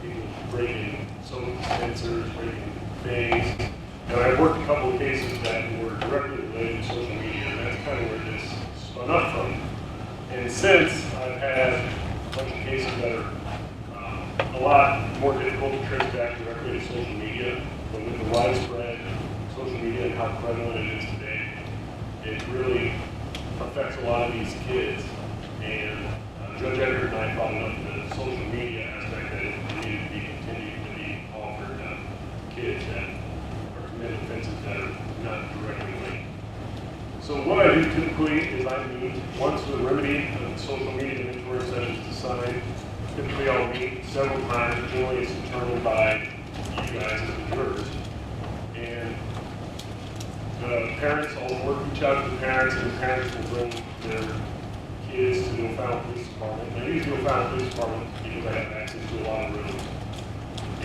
people breaking social dispensers, breaking things. And I worked a couple of cases that were directly related to social media, and that's kind of where this spun up from. And since I've had a bunch of cases that are a lot more difficult to trace back directly to social media, but with the widespread social media and how prevalent it is today, it really affects a lot of these kids. And Judge Edgar and I thought enough the social media aspect that it needed to be continued to be offered to kids that commit offenses that are not directly linked. So what I do typically is I meet once with a remedy of social media mentoring sessions assigned. Typically I'll meet several times. Generally it's determined by you guys as the jurors. And the parents, I'll reach out to the parents, and the parents will bring their kids to the O'Fallon Police Department. And I use the O'Fallon Police Department because I have access to a lot of rooms.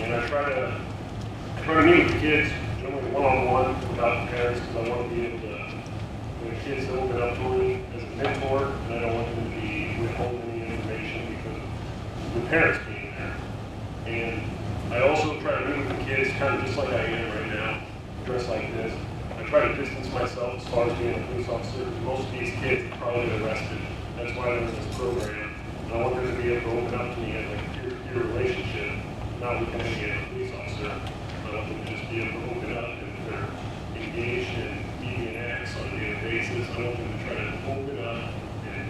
And I try to meet with the kids generally one-on-one without the parents because I want to be able to, when the kids open up to me as a mentor, and I don't want them to be withholding any information because of the parents being there. And I also try to meet with the kids kind of just like I am right now, dressed like this. I try to distance myself as far as being a police officer because most of these kids are probably arrested. That's why they're in this program. And I want them to be able to open up to me as like a peer-to-peer relationship, not looking at me as a police officer. I want them to just be able to open up, and if they're engaged in deviant acts on a daily basis, I want them to try to open up and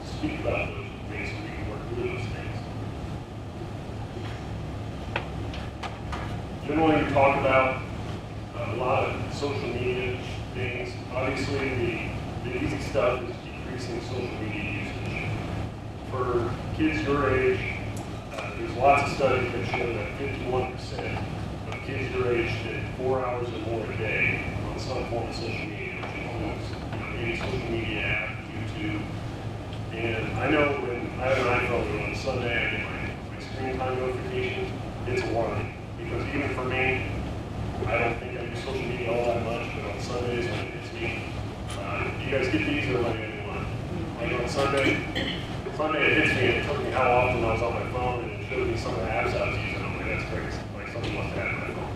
speak about those things so we can work through those things. Generally, we talk about a lot of social media things. Obviously, the easy stuff is decreasing social media usage. For kids your age, there's lots of studies that show that 51% of kids your age spend 4 hours or more a day on some form of social media, which includes any social media app, YouTube. And I know when I have an iPhone on Sunday, I get my screen time notification, it's alarming. Because even for me, I don't think I use social media all that much, but on Sundays when it hits me, you guys get these or like anyone? Like on Sunday it hits me and it tells me how often I was on my phone and it shows me some of the apps I was using. I'm like, that's crazy. Like something must have my phone.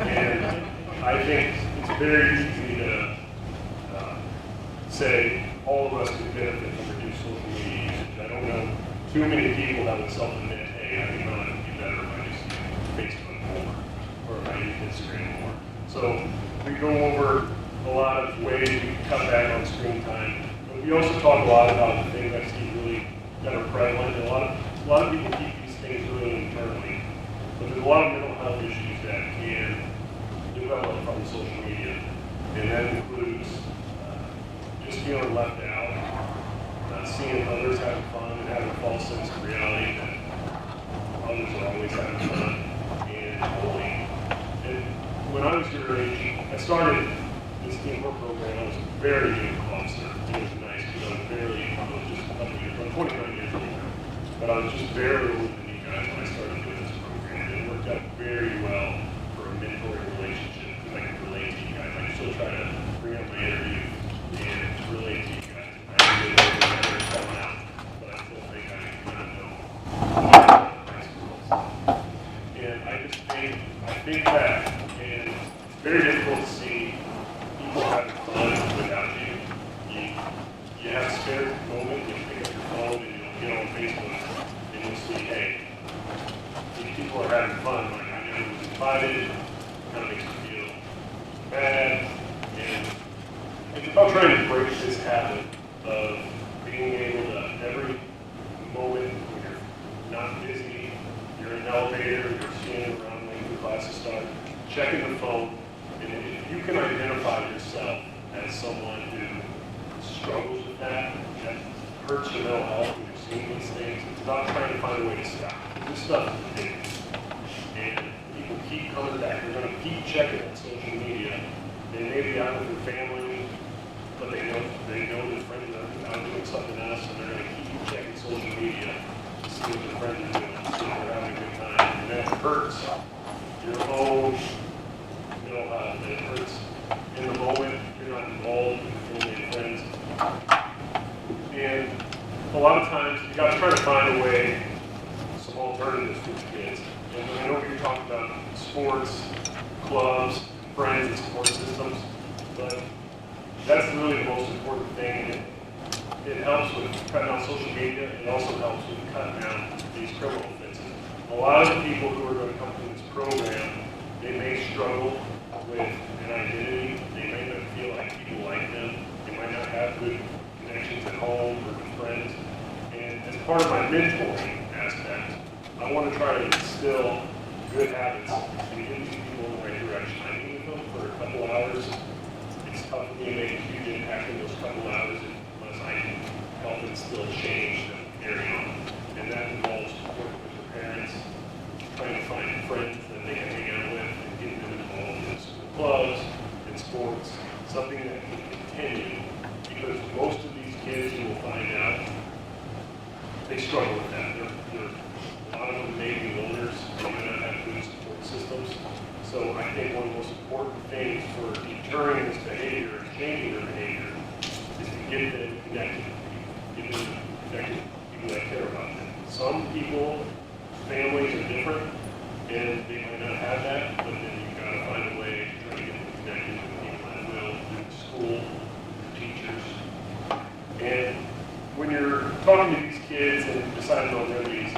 And I think it's very easy to say all of us could benefit from reduced social media usage. I don't know too many people that would self-admit, hey, I think my life would be better if I just use Facebook more or if I use Instagram more. So we go over a lot of ways we can cut back on screen time. But we also talk a lot about the things I see really that are prevalent. And a lot of people keep these things really internally. But there's a lot of mental health issues that can develop from social media. And that includes just feeling left out, seeing others having fun and having a false sense of reality that others are always having fun and bullying. And when I was your age, I started this teamwork program. I was a very young officer. It was nice because I was just a couple years, I'm 29 years old now, but I was just barely older than you guys when I started doing this program. And it worked out very well for a mentoring relationship because I could relate to you guys. I still try to bring up my interview and relate to you guys. I really don't remember it coming out, but I still think I kind of know high school. And I just very difficult to see people having fun without you. You have a spare moment, you pick up your phone and you'll get on Facebook and you'll see, hey, these people are having fun, like I never was invited, kind of makes me feel bad. And it's about trying to break this habit of being able to, every moment when you're not busy, you're in an elevator, you're standing around waiting for classes start, checking the phone, and if you can identify yourself as someone who struggles with that hurts your mental health when you're seeing these things, it's about trying to find a way to stop. This stuff is ridiculous. And people keep coming back. They're going to keep checking on social media. They may be out with their family, but they know their friends are out doing something else, and they're going to keep checking social media to see what their friends are doing, to see if they're having a good time. And that hurts your own mental health. It hurts in the moment. You're not involved with your family and friends. And a lot of times, you got to try to find a way, some alternatives for the kids. And I know you're talking about sports, clubs, friends, and support systems, but that's really the most important thing. It helps with cutting out social media. It also helps with cutting out these criminal offenses. A lot of the people who are going to come through this program, they may struggle with an identity. They may not feel like people like them. They might not have good connections at home or with friends. And as part of my mentoring aspect, I want to try to instill good habits and get these people in the right direction. I meet with them for a couple hours. It's tough for me to make a huge impact in those couple hours unless I can help instill change that carry on. And that involves working with their parents, trying to find friends that they can hang out with, and getting them involved in school clubs and sports, something that can continue. Because most of these kids, you will find out, they struggle with that. A lot of them may be loners, they may not have good support systems. So I think one of the most important things for deterring this behavior and changing their behavior is to get them connected. Get them connected to people that care about them. Some people, families are different, and they might not have that, but then you've got to find a way to try to get them connected with people that will, through school, teachers. And when you're talking to these kids and deciding on remedies,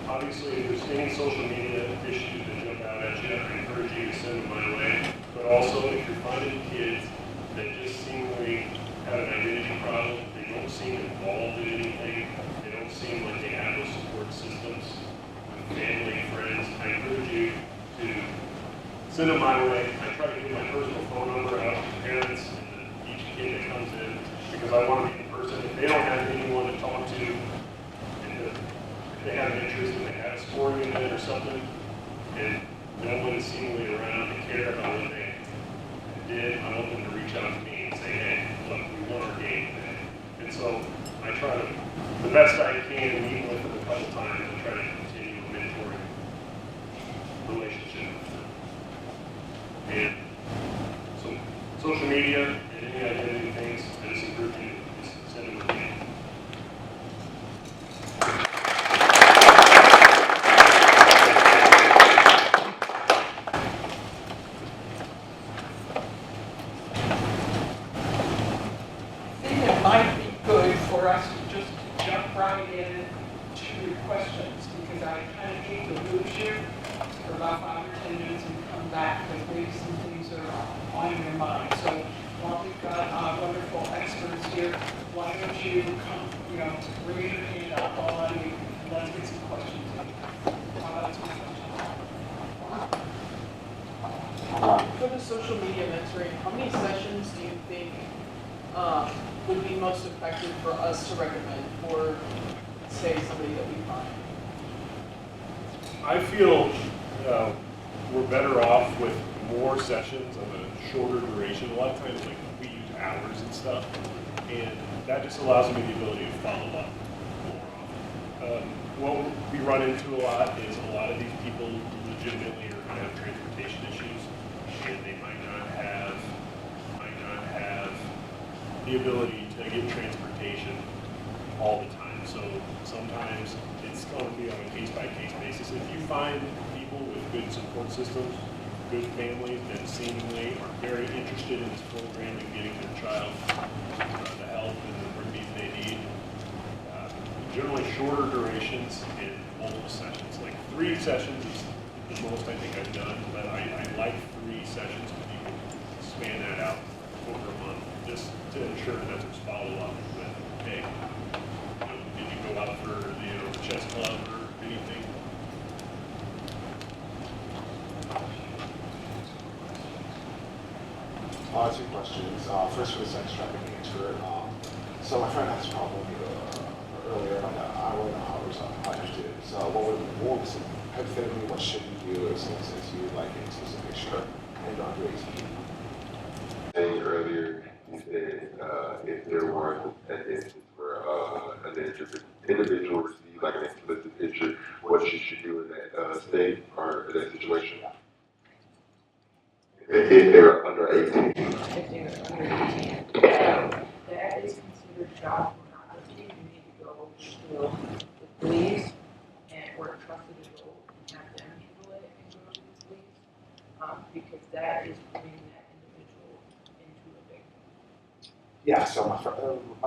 obviously if there's any social media issues that jump out at you, I encourage you to send them my way. But also if you're finding kids that just seemingly have an identity problem, they don't seem involved in anything, they don't seem like they have those support systems with family and friends, I encourage you to send them my way. I try to give my personal phone number out to parents and to each kid that comes in, because I want to be the person. If they don't have anyone to talk to, and if they have an interest and they have a sporting event or something, and no one is seemingly around to care about what they did, I want them to reach out to me and say, hey, look, we won our game today. And so I try to, the best I can, meet with them a couple times and try to continue a mentoring relationship with them. And so social media and any identity things, I just encourage you to just send them with me. I think it might be good for us to just jump right in to your questions, because I kind of hate to lose you for about 5 or 10 minutes and come back with maybe some things that are on your mind. So while we've got wonderful experts here, why don't you come, raise your hand up on me, and let's get some questions in. How about some questions? For the social media mentoring, how many sessions do you think would be most effective for us to recommend for, say, somebody that we find? I feel we're better off with more sessions of a shorter duration. A lot of times, like, we use hours and stuff, and that just allows me the ability to follow up more often. What we run into a lot is a lot of these people legitimately are going to have transportation issues, and they might not have the ability to get transportation all the time. So sometimes it's going to be on a case-by-case basis. If you find people with good support systems, good families that seemingly are very interested in this program and getting their child the help and the relief they need. Generally shorter durations and multiple sessions. Like 3 sessions is the most I think I've done, but I like 3 sessions to be able to span that out over a month, just to ensure that there's follow-up with, hey, did you go out for the chess club or anything? Two questions. First for the sex trafficking expert. So my friend has a problem earlier, like an hour and a half or something. I just did. So what was hypothetically, what should you do since you like a specific shirt and under 18? Saying earlier, you said if there were an instance where an individual received like an explicit picture, what you should do in that state or that situation? If they're under 18. If they're under 18. So that is considered child pornography. You need to go to the police or a trusted adult and have them handle it and go to the police because that is putting that individual into a victim. Yeah, so my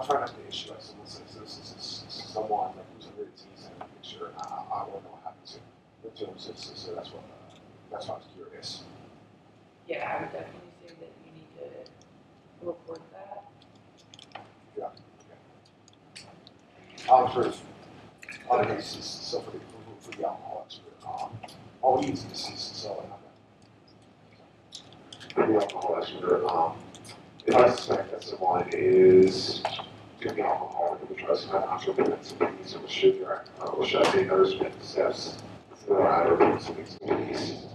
friend has the issue. Like someone says this is someone like who's under 18 sent a picture, and I don't know what happened to him. So that's why I was curious. Yeah, I would definitely say that you need to report that. Yeah. So for the alcohol expert, all we use this is so for the alcohol expert, if I suspect that someone is going to be alcoholic and tries to not actually prevent some things, so should I take those steps before I report something to the police?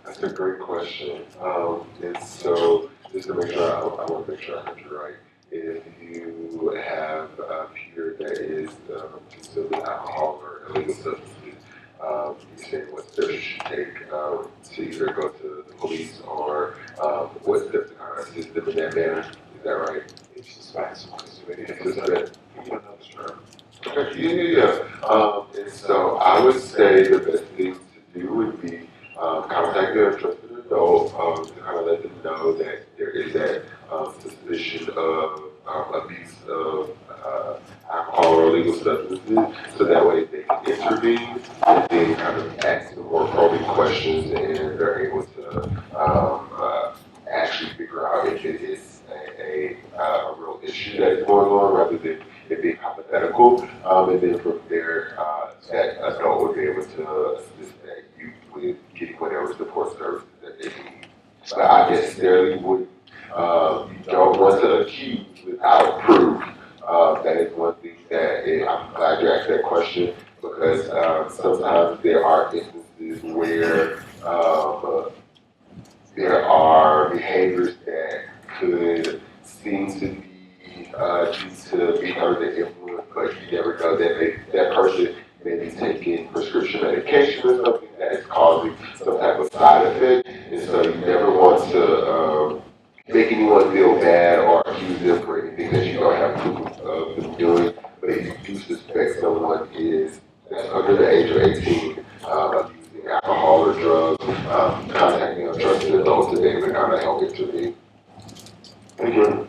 That's a great question. And so, just to make sure, I want to make sure I heard you right. If you have a peer that is consuming alcohol or illegal substances, you're saying what steps you should take to either go to the police or what steps to kind of assist them in that manner. Is that right? If you suspect someone is doing it, Is that you don't know the term. Okay, yeah. And so I would say the best thing to do would be contact their trusted adult to kind of let them know that there is that suspicion of abuse of alcohol or illegal substances, so that way they can intervene and then kind of ask the more probing questions and they're able to actually figure out if it is a real issue that is going on rather than it being hypothetical. And then from there, that adult would be able to assist that youth with getting whatever support services that they need. But I necessarily would, you don't want to accuse without proof. That is one thing that I'm glad you asked that question because sometimes there are instances where there are behaviors that could seem to be due to being under the influence, but you never know that that person may be taking prescription medication or something that is causing some type of side effect, and so you never want to make anyone feel bad or accuse them for anything that you don't have proof of them doing. But if you do suspect someone is that's under the age of 18 using alcohol or drugs, contacting a trusted adult to be able to kind of help intervene. Thank you.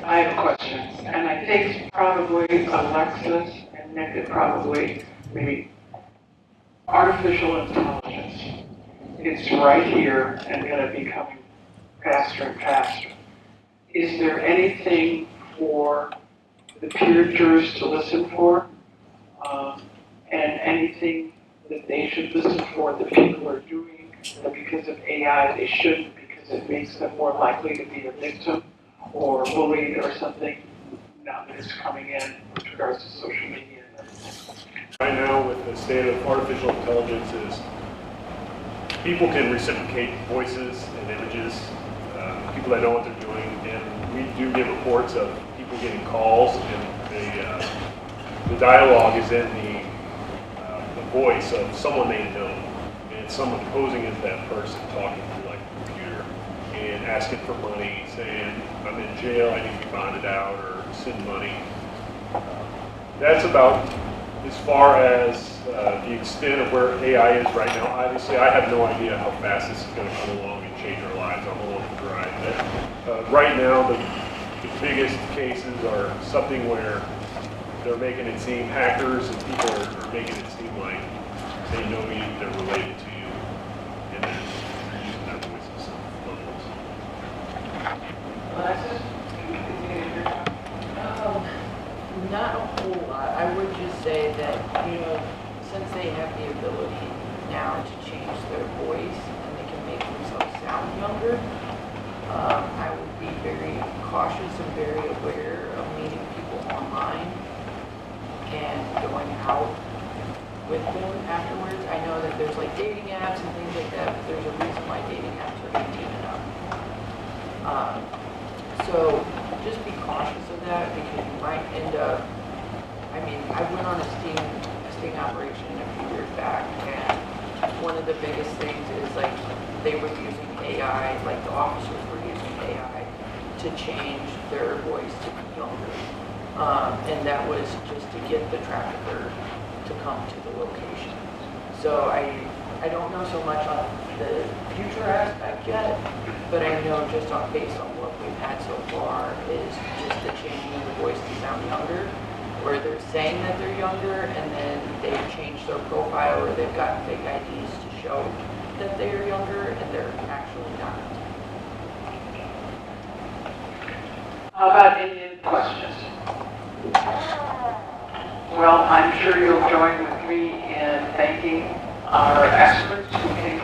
I have a question, and I think probably Alexis and Nick could probably maybe artificial intelligence. It's right here and going to be coming faster and faster. Is there anything for the peer jurors to listen for, and anything that they should listen for that people are doing that because of AI they shouldn't because it makes them more likely to be a victim or bullied or something now that it's coming in with regards to social media? Right now, with the state of artificial intelligence, is people can reciprocate voices and images, people that know what they're doing, and we do get reports of people getting calls, and the dialogue is in the voice of someone they know, and someone posing as that person talking through like a computer and asking for money, saying, I'm in jail, I need to be bonded out, or send money. That's about as far as the extent of where AI is right now. Obviously, I have no idea how fast this is going to come along and change our lives. I'm along for the ride. But right now, the biggest cases are something where they're making it seem hackers and people are making it seem like they know you, they're related to you, and then they're using their voices and photos. Alexis, not a whole lot. I would just say that, since they have the ability now to change their voice and they can make themselves sound younger, I would be very cautious and very aware of meeting people online and going out with them afterwards. I know that there's like dating apps and things like that, but there's a reason why dating apps are 18 and up. So just be cautious of that because you might end up, I went on a sting operation a few years back, and one of the biggest things is like they were using AI, like the officers were using AI to change their voice to be younger. And that was just to get the trafficker to come to the location. So I don't know so much on the future aspect yet, but I know just based on what we've had so far is just the changing of the voice to sound younger, where they're saying that they're younger and then they've changed their profile or they've got fake IDs to show that they are younger and they're actually not. How about any questions? Well, I'm sure you'll join with me in thanking our experts who came